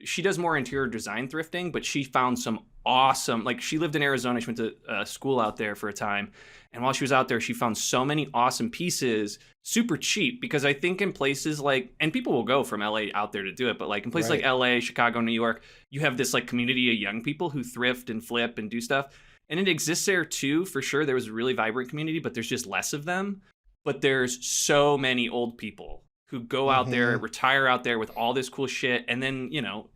she does more interior design thrifting, but she found some awesome, like she lived in Arizona. She went to school out there for a time. And while she was out there, she found so many awesome pieces, super cheap, because I think in places like, and people will go from LA out there to do it, but like in places like LA, Chicago, New York, you have this like community of young people who thrift and flip and do stuff. And it exists there too, for sure. There was a really vibrant community, but there's just less of them. But there's so many old people who go out there, retire out there with all this cool shit, and then,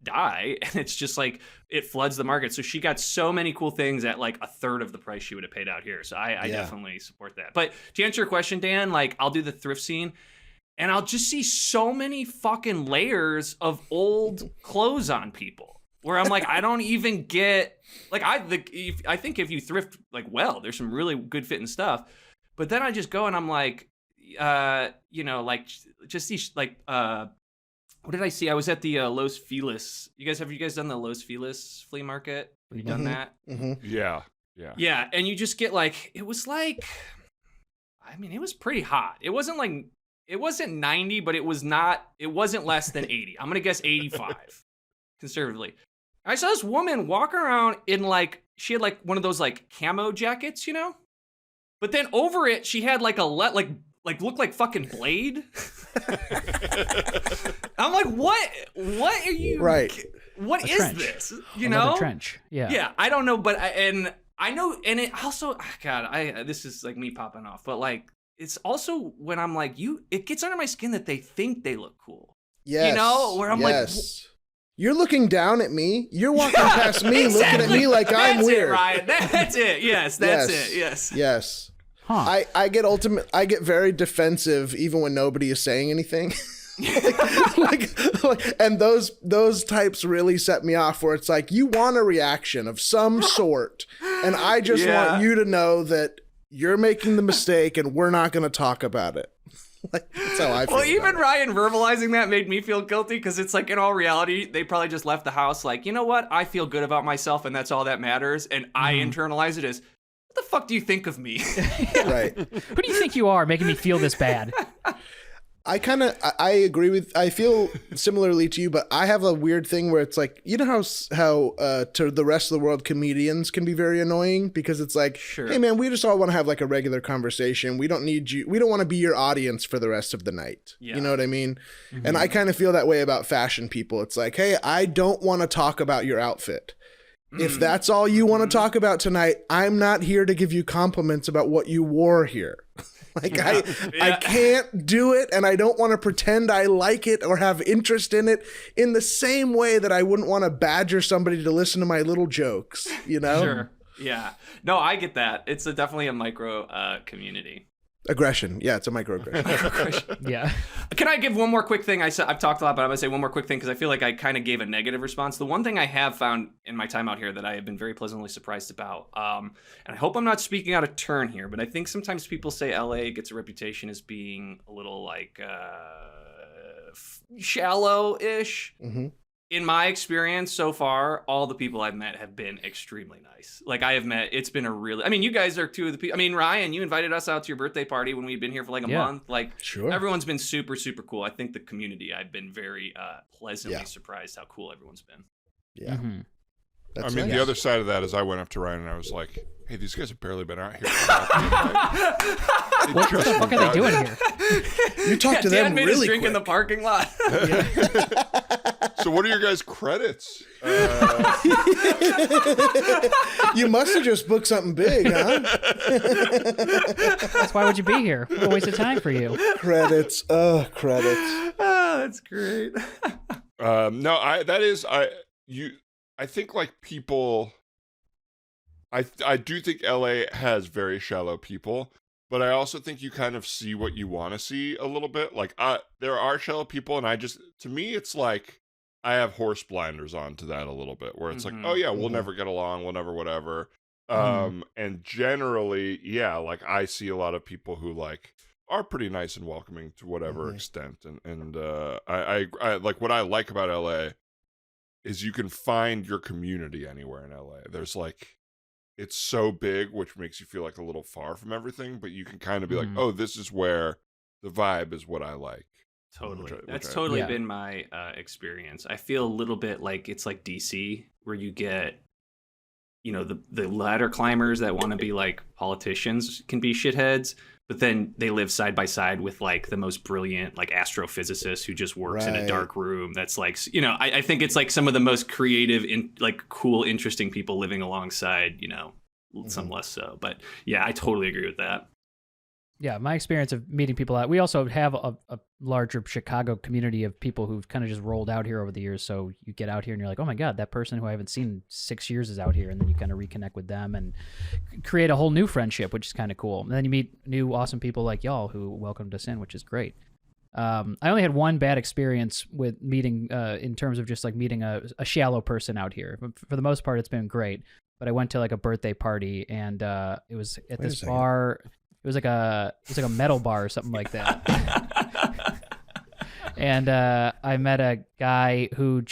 die. And it's just like, it floods the market. So she got so many cool things at like a third of the price she would have paid out here. So I definitely support that. But to answer your question, Dan, like I'll do the thrift scene and I'll just see so many fucking layers of old clothes on people where I'm like, I don't even get, like I think if you thrift like well, there's some really good fitting stuff. But then I just go and I'm like, like just these like what did I see? I was at the Los Feliz. Have you guys done the Los Feliz flea market? Have you done that? Yeah, and you just get like, it was like, I mean, it was pretty hot. It wasn't 90, but it wasn't less than 80. I'm gonna guess 85 conservatively. I saw this woman walking around in like, she had like one of those like camo jackets, but then over it she had like looked like fucking Blade. I'm like, what are you? Right. What is this? A trench. Yeah. Yeah. I don't know, but I know, and it also, God, this is like me popping off, but like, it's also when I'm like, it gets under my skin that they think they look cool. Yes. Where I'm like, you're looking down at me. You're walking past me, looking at me like I'm weird. Ryan. That's it. Yes, that's it. Yes. Yes. Huh. I get very defensive even when nobody is saying anything. And those types really set me off, where it's like, you want a reaction of some sort, and I just want you to know that you're making the mistake and we're not going to talk about it. Like, that's how I feel. Well, even about Ryan verbalizing that made me feel guilty because it's like in all reality, they probably just left the house like, you know what? I feel good about myself and that's all that matters. And I internalize it as, what the fuck do you think of me? it. Right. Who do you think you are making me feel this bad? I agree with, I feel similarly to you, but I have a weird thing where it's like, you know how to the rest of the world, comedians can be very annoying because it's like, Sure. hey man, we just all want to have like a regular conversation. We don't need you. We don't want to be your audience for the rest of the night. Yeah. You know what I mean? And I kind of feel that way about fashion people. It's like, hey, I don't want to talk about your outfit. If that's all you want to talk about tonight, I'm not here to give you compliments about what you wore here. Like I can't do it, and I don't want to pretend I like it or have interest in it in the same way that I wouldn't want to badger somebody to listen to my little jokes, you know? Sure. Yeah. No, I get that. It's definitely a micro community. Aggression. Yeah, it's a microaggression. Yeah. Can I give one more quick thing? I've talked a lot, but I'm going to say one more quick thing because I feel like I kind of gave a negative response. The one thing I have found in my time out here that I have been very pleasantly surprised about, and I hope I'm not speaking out of turn here, but I think sometimes people say LA gets a reputation as being a little like shallow-ish. Mm-hmm. In my experience so far, all the people I've met have been extremely nice. Like I have met, it's been a really, I mean, you guys are two of the people. I mean, Ryan, you invited us out to your birthday party when we'd been here for like a month. Like Sure. Everyone's been super, super cool. I think the community, I've been very pleasantly surprised how cool everyone's been. Yeah. Mm-hmm. I mean, the other side of that is I went up to Ryan and I was like, hey, these guys have barely been out here. What the fuck are they doing here? You talk to them Dan made really us drink quick. in the parking lot. So what are your guys' credits? You must have just booked something big, huh? That's why would you be here? What a waste of time for you. Credits. Credits. Oh, that's great. I think like people, I do think LA has very shallow people, but I also think you kind of see what you want to see a little bit. Like there are shallow people, and to me, it's like I have horse blinders on to that a little bit, where it's like, oh yeah, we'll never get along, we'll never whatever. And generally, yeah, like I see a lot of people who like are pretty nice and welcoming to whatever extent, and I like what I like about LA is you can find your community anywhere in LA. There's like, it's so big, which makes you feel like a little far from everything, but you can kind of be like, oh, this is where the vibe is what I like. Totally. That's totally been my experience. I feel a little bit like it's like DC, where you get, you know, the ladder climbers that want to be like politicians can be shitheads, but then they live side by side with like the most brilliant like astrophysicist who just works in a dark room. That's like, you know, I think it's like some of the most creative, like cool, interesting people living alongside, you know, some less so. But yeah, I totally agree with that. Yeah, my experience of meeting people out. We also have a larger Chicago community of people who've kind of just rolled out here over the years. So you get out here and you're like, oh my God, that person who I haven't seen in 6 years is out here. And then you kind of reconnect with them and create a whole new friendship, which is kind of cool. And then you meet new awesome people like y'all who welcomed us in, which is great. I only had one bad experience with meeting, in terms of just like meeting a shallow person out here. For the most part, it's been great. But I went to like a birthday party and it was at this bar. It was like a metal bar or something like that. And I met a guy who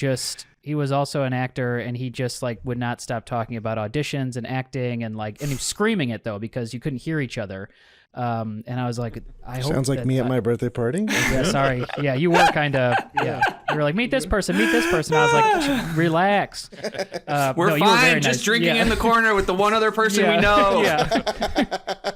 he was also an actor, and he just like would not stop talking about auditions and acting, and he was screaming it though because you couldn't hear each other. And I was like, Sounds like me at my birthday party. Yeah, sorry. Yeah, you were kind of. Yeah, you were like, meet this person. I was like, relax. We're fine, just drinking in the corner with the one other person we know. Yeah.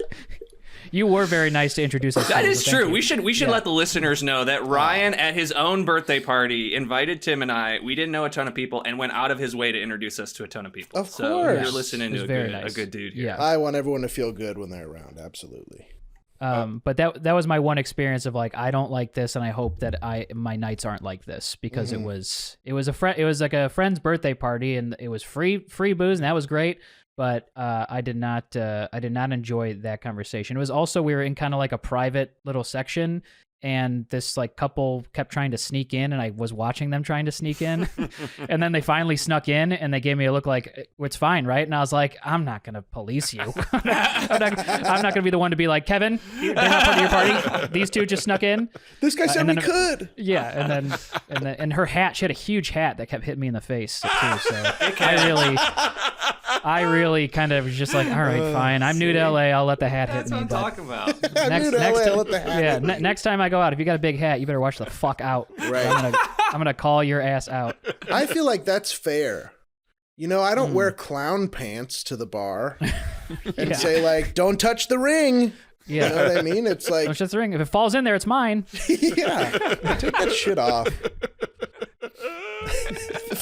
You were very nice to introduce us. That is true. We should let the listeners know that Ryan, at his own birthday party, invited Tim and I. We didn't know a ton of people, and went out of his way to introduce us to a ton of people. Of so course. You're listening to a good dude here. Yeah. I want everyone to feel good when they're around. Absolutely. But that was my one experience of like, I don't like this, and I hope that my nights aren't like this, because it was like a friend's birthday party, and it was free booze, and that was great. But I did not enjoy that conversation. It was also, we were in kind of like a private little section, and this like couple kept trying to sneak in, and I was watching them trying to sneak in, and then they finally snuck in, and they gave me a look like, it's fine, right? And I was like, I'm not gonna police you. I'm not gonna be the one to be like, Kevin, they're not part of your party. These two just snuck in. This guy said we could. Yeah, and her hat, she had a huge hat that kept hitting me in the face too. So I really kind of was just like, all right, fine. I'm new to LA. I'll let the hat hit me. That's what I'm talking about. Next time I go out, if you got a big hat, you better watch the fuck out. Right. I'm gonna call your ass out. I feel like that's fair. You know, I don't wear clown pants to the bar and say like, "Don't touch the ring." Yeah. You know what I mean? It's like, don't touch the ring. If it falls in there, it's mine. Yeah, take that shit off.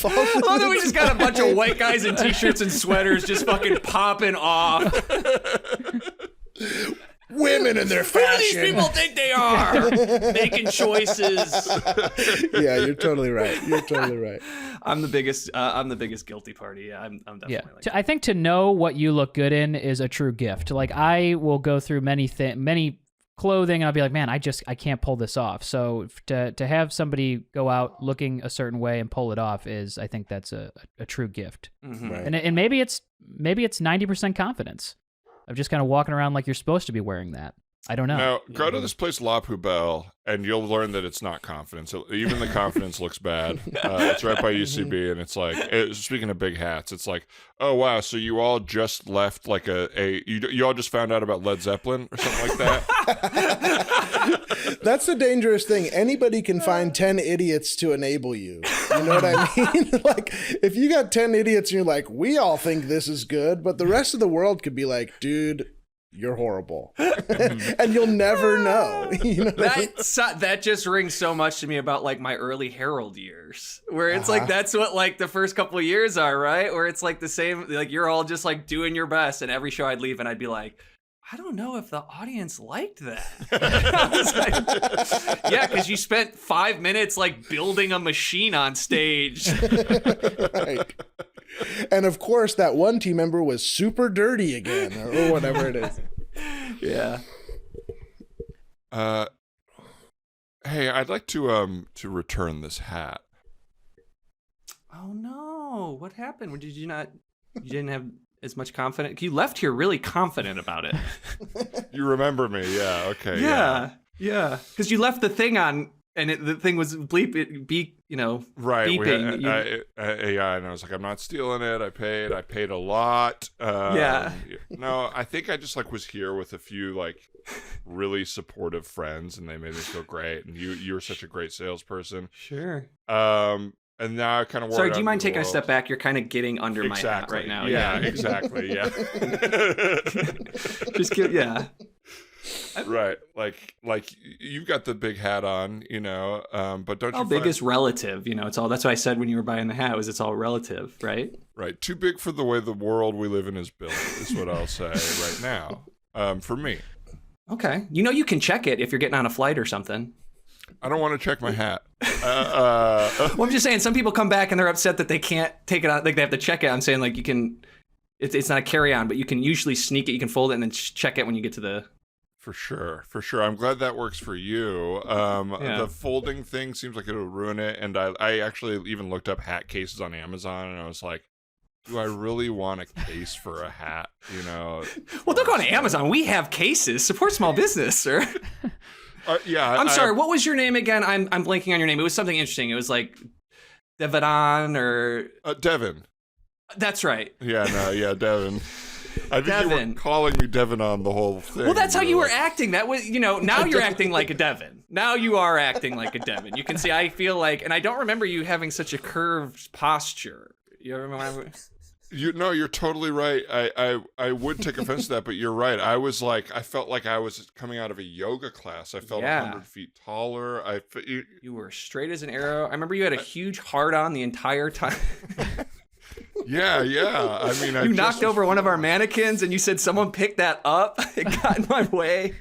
Oh, no, we just got a bunch of white guys in t-shirts and sweaters just fucking popping off. Women in their Who do these fashion. people think they are? Making choices. Yeah, you're totally right. I'm the biggest guilty party. Yeah, I'm definitely like that. I think to know what you look good in is a true gift. Like I will go through many clothing and I'll be like, man, I can't pull this off. So to have somebody go out looking a certain way and pull it off I think that's a true gift. Mm-hmm. Right. And maybe it's 90% confidence of just kind of walking around like you're supposed to be wearing that. I don't know. Now, go to this place, La Poubelle, and you'll learn that it's not confidence. Even the confidence looks bad. It's right by UCB, and it's like, speaking of big hats, it's like, oh, wow, so you all just left like you all just found out about Led Zeppelin or something like that? That's the dangerous thing. Anybody can find 10 idiots to enable you. You know what I mean? Like, if you got 10 idiots and you're like, we all think this is good, but the rest of the world could be like, dude, you're horrible. And you'll never know. You know that just rings so much to me about like my early Herald years, where it's like that's what like the first couple of years are, right? Where it's like the same, like you're all just like doing your best, and every show I'd leave and I'd be like, I don't know if the audience liked that. I was like, yeah, because you spent 5 minutes like building a machine on stage. Right. And of course, that one team member was super dirty again, or whatever it is. Yeah. Hey, I'd like to return this hat. Oh no! What happened? Did you not? You didn't have as much confidence. You left here really confident about it. You remember me? Yeah. Okay. Yeah. Because you left the thing on. And the thing was right, beeping. Yeah, and I was like, I'm not stealing it. I paid a lot. No, I think I just like was here with a few like really supportive friends, and they made me feel great. And you were such a great salesperson. Sure. And now I kind of sorry. Do you mind taking a step back? You're kind of getting under my hat right now. Yeah, exactly. Yeah. Just kidding. Yeah. Right, like you've got the big hat on, you know, but don't how big is relative, you know? It's all. That's what I said when you were buying the hat. It's all relative, right? Right, too big for the way the world we live in is built. Is what I'll say right now. For me. Okay, you know you can check it if you're getting on a flight or something. I don't want to check my hat. Well, I'm just saying some people come back and they're upset that they can't take it out. Like they have to check it. I'm saying like you can. It's not a carry-on, but you can usually sneak it. You can fold it and then check it when you get to the. For sure. I'm glad that works for you. The folding thing seems like it'll ruin it, and I actually even looked up hat cases on Amazon, and I was like, do I really want a case for a hat? You know? Well, don't go on Amazon. We have cases. Support small business, sir. Yeah. I'm sorry. What was your name again? I'm blanking on your name. It was something interesting. It was like Devadan or Devin. That's right. Yeah, Devin. I think you were calling me Devin on the whole thing. Well, that's how you were acting. That was, you know, now you're acting like a Devin. Now you are acting like a Devin. You can see, I feel like, and I don't remember you having such a curved posture. You remember? You're totally right. I would take offense to that, but you're right. I felt like I was coming out of a yoga class. I felt 100 feet taller. You were straight as an arrow. I remember you had a huge heart on the entire time. Yeah. I mean, you knocked over one of our mannequins, and you said someone picked that up. It got in my way.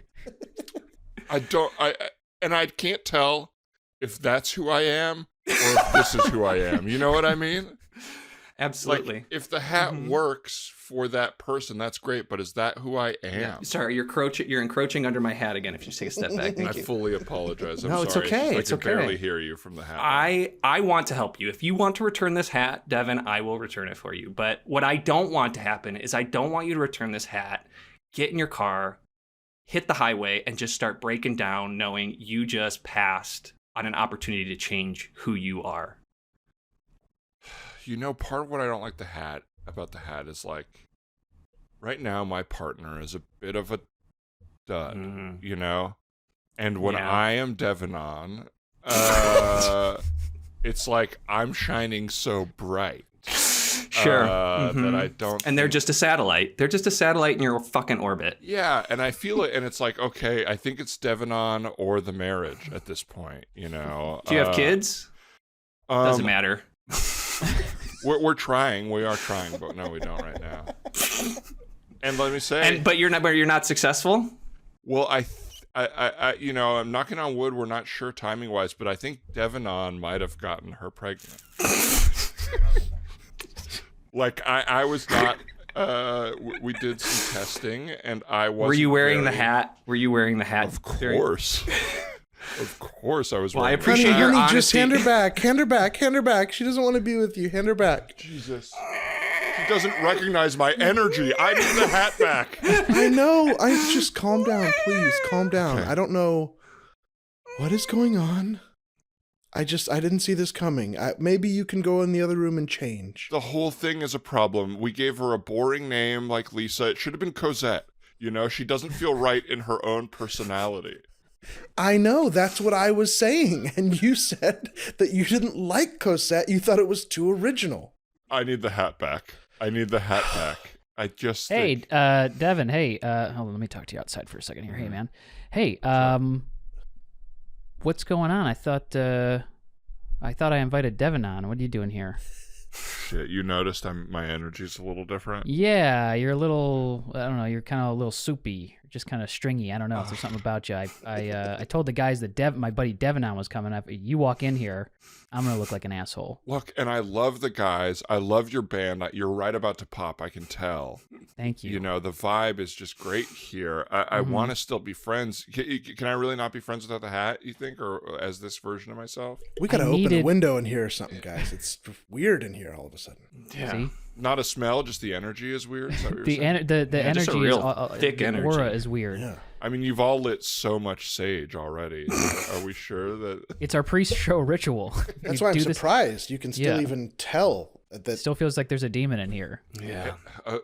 I can't tell if that's who I am or if this is who I am. You know what I mean? Absolutely. Like, if the hat works for that person, that's great. But is that who I am? Yeah. Sorry, you're encroaching under my hat again. If you take a step back, thank you. I fully apologize. I'm No, sorry. it's okay. I can barely hear you from the hat. I want to help you. If you want to return this hat, Devin, I will return it for you. But what I don't want to happen is I don't want you to return this hat, get in your car, hit the highway, and just start breaking down knowing you just passed on an opportunity to change who you are. You know, part of what I don't like about the hat is, like, right now my partner is a bit of a dud, you know? And when I am Devin on, it's like I'm shining so bright. Sure. That I don't. And they're just a satellite. They're just a satellite in your fucking orbit. Yeah, and I feel it, and it's like, okay, I think it's Devin on or the marriage at this point, you know? Do you have kids? Doesn't matter. We're trying. We are trying, but no, we don't right now. And let me say, but you're not successful. Well, I, you know, I'm knocking on wood. We're not sure timing wise, but I think Devin on might have gotten her pregnant. Like I was not. We did some testing, and I was. Were you wearing the hat? Were you wearing the hat? Of course. Of course I was. Well, I appreciate your honesty. Just hand her back. Hand her back. Hand her back. She doesn't want to be with you. Hand her back. Jesus. She doesn't recognize my energy. I need the hat back. I know. Just calm down, please. Calm down. Okay. I don't know what is going on. I didn't see this coming. Maybe you can go in the other room and change. The whole thing is a problem. We gave her a boring name like Lisa. It should have been Cosette. You know, she doesn't feel right in her own personality. I know, that's what I was saying. And you said that you didn't like Cosette. You thought it was too original. I need the hat back. I just think... Devin, hey, hold on, let me talk to you outside for a second here. Hey, man. Hey, what's going on? I thought I invited Devin on. What are you doing here? Shit, you noticed my energy's a little different? Yeah, you're a little, I don't know, you're kind of a little soupy, just kind of stringy. I don't know if there's something about you. I told the guys that my buddy Devin on was coming up. You walk in here, I'm going to look like an asshole. Look, and I love the guys. I love your band. You're right about to pop, I can tell. Thank you. You know, the vibe is just great here. I want to still be friends. Can I really not be friends without the hat, you think, or as this version of myself? We got to open a window in here or something, guys. It's weird in here all of a sudden. Yeah. See? Not a smell, just the energy is weird. Is that what the energy is thick the energy. aura is weird. Yeah. I mean, you've all lit so much sage already. Are we sure that it's our pre-show ritual? That's why I'm surprised. You can still even tell that. It still feels like there's a demon in here. Yeah.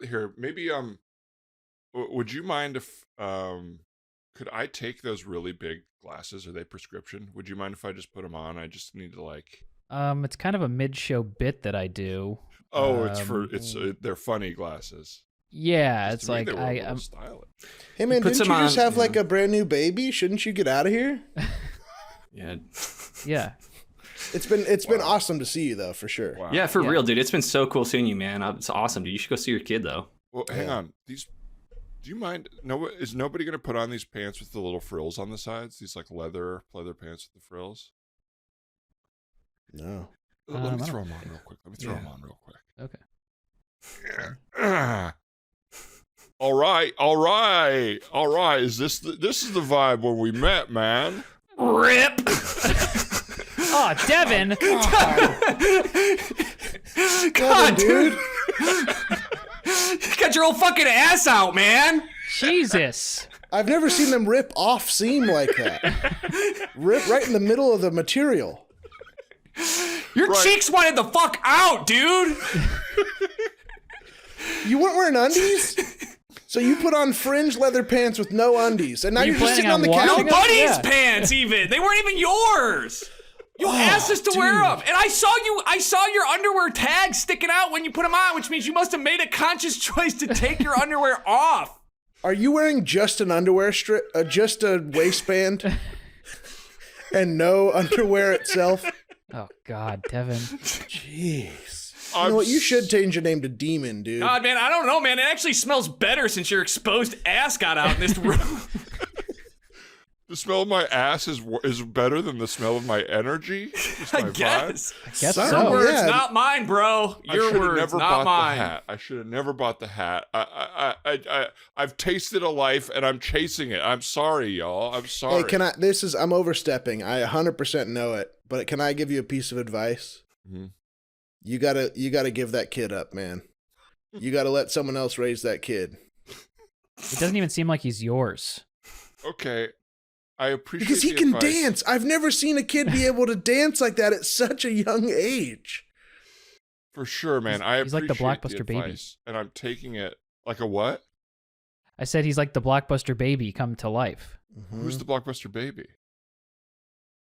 Here, maybe would you mind if could I take those really big glasses? Are they prescription? Would you mind if I just put them on? I just need to like. It's kind of a mid-show bit that I do. Oh, they're funny glasses. Yeah, it's like I'm stylish. Hey man, didn't you just have like a brand new baby? Shouldn't you get out of here? Yeah. Yeah. It's been awesome to see you though, for sure. Wow. Yeah, for real, dude. It's been so cool seeing you, man. It's awesome, dude. You should go see your kid though. Well, hang on. Do you mind? No, is nobody gonna put on these pants with the little frills on the sides? These like leather pants with the frills? No. Let me throw them on real quick. Okay. Yeah. All right. Is this is the vibe when we met, man? Rip. Oh, Devin. God, dude. You got your old fucking ass out, man. Jesus. I've never seen them rip off seam like that. Rip right in the middle of the material. Your cheeks wanted the fuck out, dude. You weren't wearing undies? So you put on fringe leather pants with no undies, and now you're just sitting on the couch. Nobody's pants, even. They weren't even yours. You asked us to wear them, and I saw your underwear tag sticking out when you put them on, which means you must have made a conscious choice to take your underwear off. Are you wearing just an underwear strip, just a waistband, and no underwear itself? Oh God, Devin. Jeez. You know what? You should change your name to Demon, dude. God, man, I don't know, man. It actually smells better since your exposed ass got out in this room. The smell of my ass is better than the smell of my energy. Just my I guess. I guess Some so. words- Words, Yeah. not mine, bro. Your words, never not bought mine. the hat. I should have never bought the hat. I've tasted a life and I'm chasing it. I'm sorry, y'all. I'm sorry. Hey, I'm overstepping. I 100% know it, but can I give you a piece of advice? Mm-hmm. You gotta give that kid up, man. You gotta let someone else raise that kid. It doesn't even seem like he's yours. Okay. I appreciate Because he the can advice. dance. I've never seen a kid be able to dance like that at such a young age. For sure, man. I He's like the appreciate Blockbuster baby. advice, and I'm taking it like a what? I said he's like the Blockbuster baby come to life. Who's the Blockbuster baby?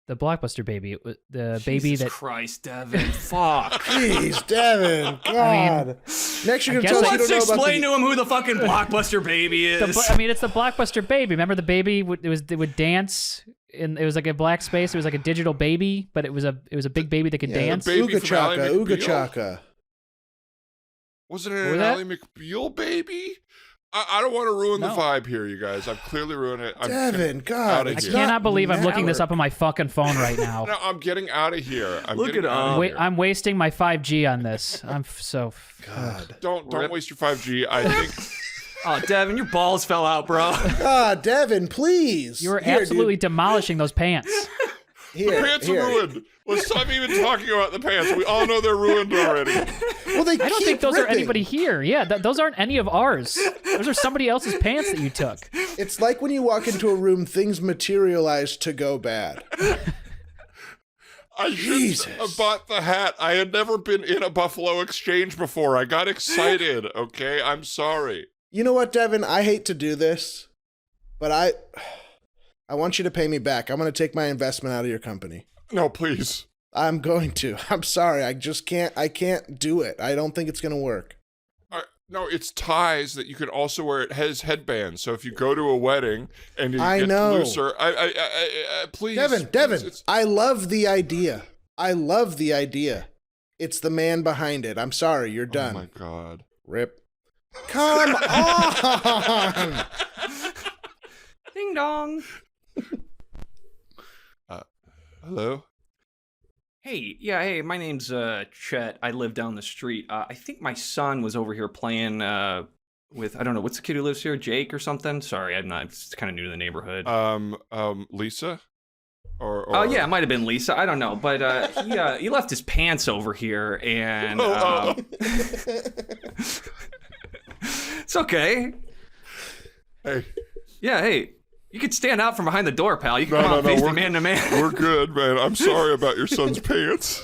The Blockbuster baby. It was the baby Jesus that. Christ, Devin. Fuck. Jeez, Devin. God. Next you're I gonna guess tell us I- you Let's don't know about explain to him who the fucking Blockbuster baby is. It's the Blockbuster baby. Remember the baby? It would dance, and it was like a black space. It was like a digital baby, but it was a big baby that could dance. baby Ooga from Ally chaka, ooga McBeal? chaka. Wasn't it What an was that? Ally McBeal baby? I don't want to ruin the No. vibe here, you guys. I've clearly ruined it. Devin, God. outta I it's here. not cannot believe I'm looking this network. up on my fucking phone right now. No, I'm getting out of here. I'm Look getting it outta up. here. I'm wasting my 5G on this. I'm so. God. Don't Rip. waste your 5G. I think Oh, Devin, your balls fell out, bro. Ah, Devin, please. You were Here, dude. absolutely demolishing those pants. Here, the pants here. are ruined. Let's stop even talking about the pants. We all know they're ruined already. Well, they I don't keep think those are ripping. anybody here. Yeah, those aren't any of ours. Those are somebody else's pants that you took. It's like when you walk into a room, things materialize to go bad. I shouldn't have bought the hat. I had never been in a Buffalo Exchange before. I got excited, okay? I'm sorry. You know what, Devin? I hate to do this, but I want you to pay me back. I'm going to take my investment out of your company. No, please. I'm going to. I'm sorry. I just can't. I can't do it. I don't think it's going to work. No, it's ties that you can also wear. It has headbands. So if you go to a wedding and you I get know. looser, please. Devin, please, I love the idea. I love the idea. It's the man behind it. I'm sorry. You're done. Oh my God. Rip. Come on. Ding dong. Hello? Hey, my name's Chet. I live down the street. I think my son was over here playing with, I don't know, what's the kid who lives here? Jake or something? Sorry, I'm not, it's kind of new to the neighborhood. Lisa? Or Oh, yeah, it might have been Lisa. I don't know. But he left his pants over here, and it's okay. Hey. Yeah, hey, you could stand out from behind the door, pal. You can come out and face me man to man. We're good, man. I'm sorry about your son's pants.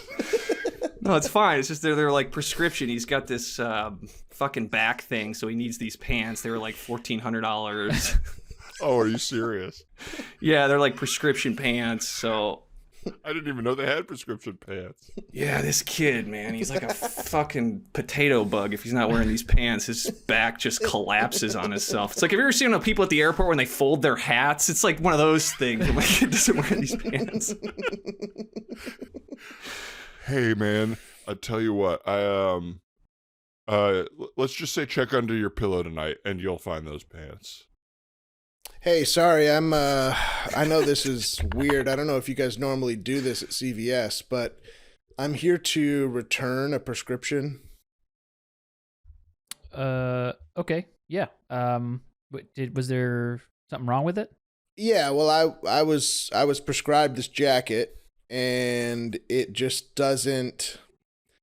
No, it's fine. It's just they're like prescription. He's got this fucking back thing, so he needs these pants. They were like $1,400. Oh, are you serious? Yeah, they're like prescription pants. So I didn't even know they had prescription pants. yeah, this kid, man, he's like a fucking potato bug. If he's not wearing these pants, his back just collapses on itself. It's like, have you ever seen people at the airport when they fold their hats? It's like one of those things where my kid doesn't wear these pants. Hey, man, I tell you what, let's just say check under your pillow tonight, and you'll find those pants. Hey, sorry, I know this is weird. I don't know if you guys normally do this at CVS, but I'm here to return a prescription. Okay. Yeah. Was there something wrong with it? Yeah, well, I was prescribed this jacket, and it just doesn't.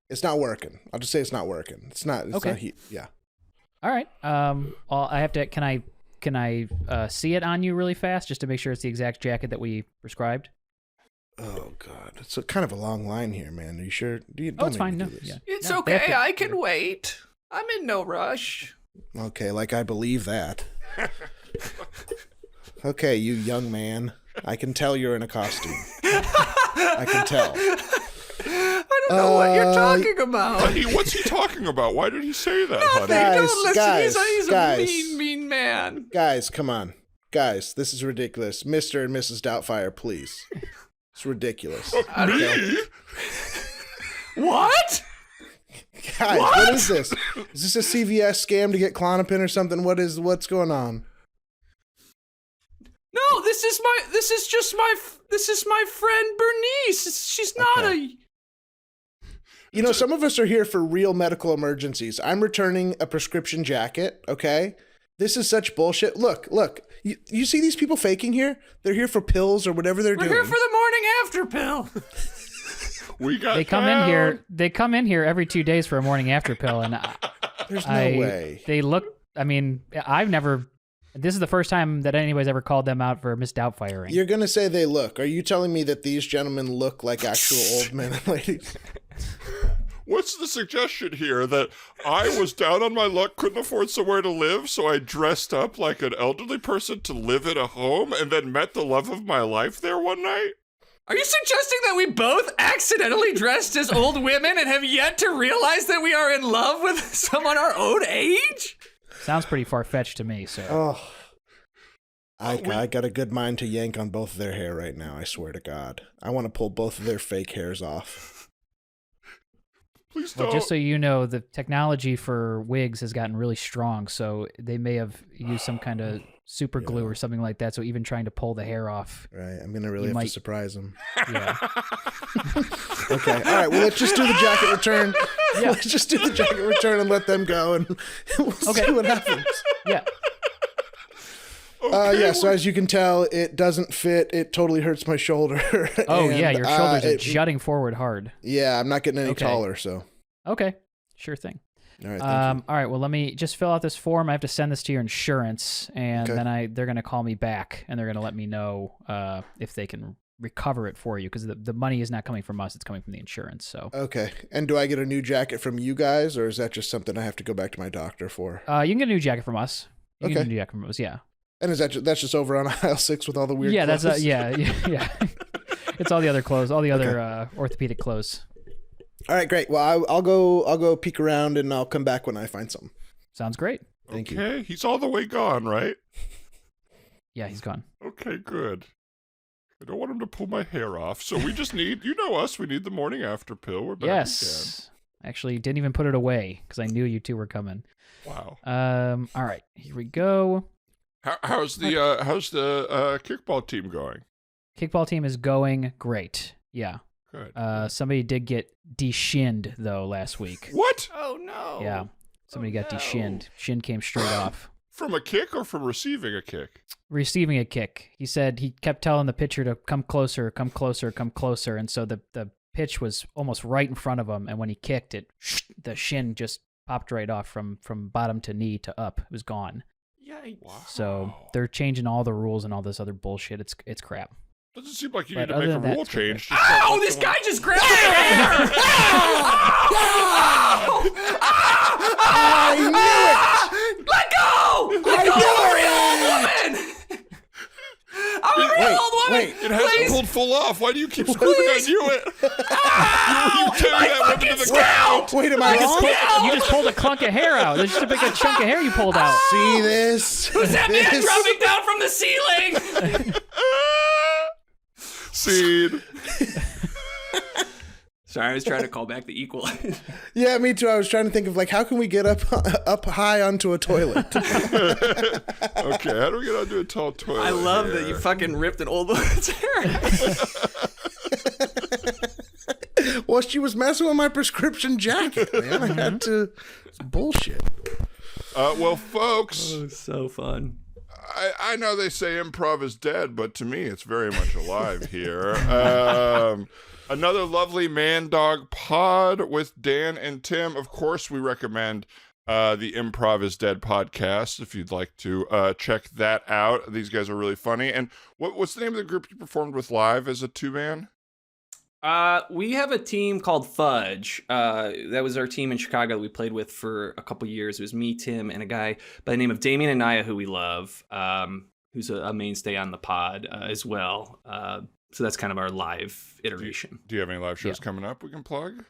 It's not working. I'll just say it's not working. It's not. It's Okay. not heat. Yeah. All right. Well, I have to. Can I see it on you really fast just to make sure it's the exact jacket that we prescribed? Oh God, it's kind of a long line here, man. Are you sure? Oh, it's fine. No. Yeah. It's No, they have okay. to- I can wait. I'm in no rush. Okay, like I believe that. Okay, you young man. I can tell you're in a costume. I can tell. I don't know what you're talking about. Honey, what's he talking about? Why did he say that, honey? Guys, Don't listen. guys, he's guys. a mean man. Guys, come on. Guys, this is ridiculous. Mr. and Mrs. Doubtfire, please. It's ridiculous. Me? What? Guys, what is this? Is this a CVS scam to get Klonopin or something? What's going on? No, this is my friend Bernice. She's not a. You know, some of us are here for real medical emergencies. I'm returning a prescription jacket, okay? This is such bullshit. Look. You see these people faking here? They're here for pills or whatever they're doing. We're here for the morning after pill. They come in here every 2 days for a morning after pill, and there's no way. They look. I mean, I've never. This is the first time that anybody's ever called them out for misdoubtfiring. You're gonna say they look. Are you telling me that these gentlemen look like actual old men and ladies? What's the suggestion here? That I was down on my luck, couldn't afford somewhere to live, so I dressed up like an elderly person to live in a home, and then met the love of my life there one night? Are you suggesting that we both accidentally dressed as old women and have yet to realize that we are in love with someone our own age? Sounds pretty far-fetched to me, sir. Oh. I got a good mind to yank on both of their hair right now, I swear to God. I want to pull both of their fake hairs off. Please don't. Well, just so you know, the technology for wigs has gotten really strong, so they may have used some kind of super glue or something like that, so even trying to pull the hair off. Right, I'm going to really have to surprise them. Yeah. Okay, all right, well, let's just do the jacket return. Yeah. Let's just do the jacket return and let them go, and we'll see what happens. Yeah. Okay, so as you can tell, it doesn't fit. It totally hurts my shoulder. Oh, and, yeah, your shoulders are jutting forward hard. Yeah, I'm not getting any taller, so. Okay, sure thing. All right, thank you. All right, well, let me just fill out this form. I have to send this to your insurance, and then they're going to call me back, and they're going to let me know if they can recover it for you, because the money is not coming from us. It's coming from the insurance. So. Okay, and do I get a new jacket from you guys, or is that just something I have to go back to my doctor for? You can get a new jacket from us. You can get a new jacket from us, yeah. And is that's just over on aisle 6 with all the weird clothes? That's yeah. It's all the other clothes, all the other orthopedic clothes. All right, great. Well, I'll go peek around and I'll come back when I find something. Sounds great. Thank you. Okay, he's all the way gone, right? Yeah, he's gone. Okay, good. I don't want him to pull my hair off, so we just need, you know us, we need the morning after pill. We're back Yes. Actually, didn't even put it away because I knew you two were coming. Wow. All right, here we go. How's the kickball team going? Kickball team is going great. Yeah. Good. Somebody did get de-shinned though last week. What? Oh no. Yeah. Somebody got de-shinned. Shin came straight off. From a kick or from receiving a kick? Receiving a kick. He said he kept telling the pitcher to come closer, come closer, come closer, and so the pitch was almost right in front of him, and when he kicked it, the shin just popped right off from bottom to knee to up. It was gone. Yikes. Wow. So they're changing all the rules and all this other bullshit. It's crap. Doesn't seem like you But need to make other a than rule that, change. Ow! This guy just grabbed my hair! I knew it! Let go! Let go! I'm a real old woman! I'm a real old woman! Wait. It hasn't pulled full off. Why do you keep screaming? I knew it. You carry that woman to the ground. Wait, am I wrong? You just pulled a clunk of hair out. There's just a big chunk of hair you pulled out. See this? Who's that man dropping down from the ceiling? Scene. Sorry, I was trying to call back the equalizer. Yeah, me too. I was trying to think of how can we get up high onto a toilet? Okay, how do we get onto a tall toilet? I love that you fucking ripped an old woman's hair. Well, she was messing with my prescription jacket, man. I had to. It's bullshit. Well, folks. Oh, so fun. I know they say improv is dead, but to me, it's very much alive here. Another lovely Man Dog pod with Dan and Tim. Of course, we recommend the Improv is Dead podcast if you'd like to check that out. These guys are really funny. And what's the name of the group you performed with live as a two-man? We have a team called Fudge. That was our team in Chicago that we played with for a couple years. It was me, Tim, and a guy by the name of Damien Anaya, who we love, who's a mainstay on the pod as well. So that's kind of our live iteration. Do you have any live shows coming up we can plug?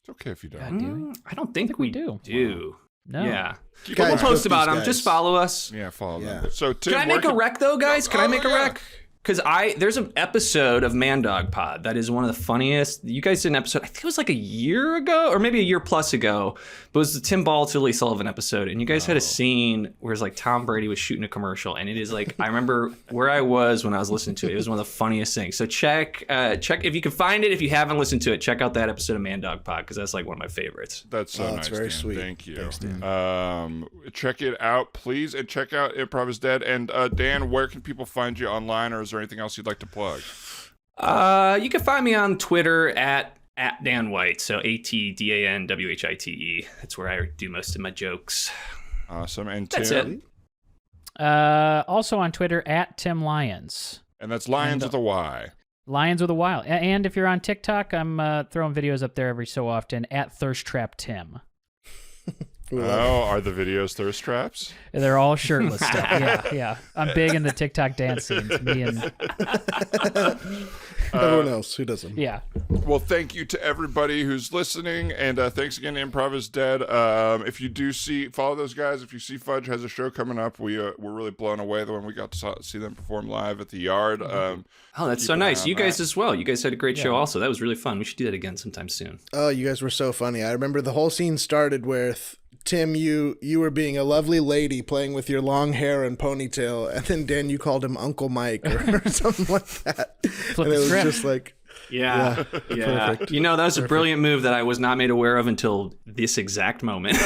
It's okay if you don't. I don't think we do. Wow. No. Yeah. Guys, we'll post about them. guys. Just follow us. Yeah, follow Yeah. them. So Tim, Can I make a rec though, guys? Can I make a rec? Because there's an episode of Man Dog Pod that is one of the funniest. You guys did an episode, I think it was like a year ago or maybe a year plus ago, but it was the Tim Ball, Tilly Sullivan episode. And you guys had a scene where it's like Tom Brady was shooting a commercial. And it is like, I remember where I was when I was listening to it. It was one of the funniest things. So check if you can find it. If you haven't listened to it, check out that episode of Man Dog Pod because that's like one of my favorites. That's so nice. That's very Dan. sweet. Thank you. Thanks, Dan. Check it out, please. And check out Improv is Dead. And Dan, where can people find you online, or is there anything else you'd like to plug? You can find me on Twitter at Dan White, so ATDANWHITE. That's where I do most of my jokes. Awesome. And Tim? That's it. Also on Twitter at Tim Lyons. And that's Lions with a Y. Lions with a Y. And if you're on TikTok, I'm throwing videos up there every so often at Thirst Trap Tim. Oh, are the videos thirst traps? They're all shirtless stuff. Yeah. I'm big in the TikTok dance scenes. Me and everyone else who doesn't. yeah. Well, thank you to everybody who's listening, and thanks again to Improv is Dead. If you do follow those guys. If you see Fudge has a show coming up, we're really blown away when we got to see them perform live at the Yard. Oh, that's so nice. You guys as well. You guys had a great show also. That was really fun. We should do that again sometime soon. Oh, you guys were so funny. I remember the whole scene started with Tim, you were being a lovely lady playing with your long hair and ponytail, and then Dan, you called him Uncle Mike or something like that. Flip and the it was script. just like, Yeah. Perfect. You know, that was a brilliant move that I was not made aware of until this exact moment.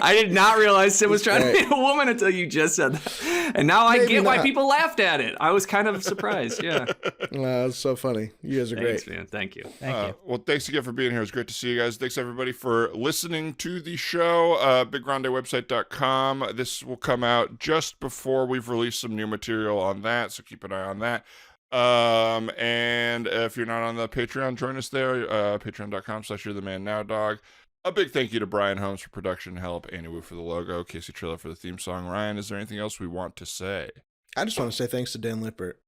I did not realize Tim was trying to be a woman until you just said that. And now I get why people laughed at it. I was kind of surprised. Yeah. Wow, it's so funny. You guys are Thanks, great. man. Thank you. Thank you. Well, thanks again for being here. It's great to see you guys. Thanks, everybody, for listening to the show. BigGrandeWebsite.com. This will come out just before we've released some new material on that, so keep an eye on that. And if you're not on the Patreon, join us there. Patreon.com/YourTheManNowDog. A big thank you to Brian Holmes for production help, Annie Wu for the logo, Casey Trilla for the theme song. Ryan, is there anything else we want to say? I just want to say thanks to Dan Lippert,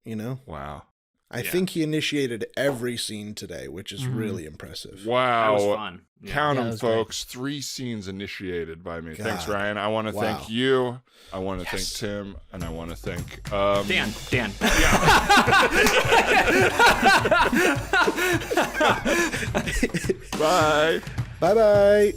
Wow. I think he initiated every scene today, which is really impressive. Wow. That was fun. Yeah. Count them, that was folks. 3 scenes initiated by me. Thanks, God. Ryan. I want to Wow. thank you. I want to thank Tim. And I want to thank... Dan. Bye. Bye-bye.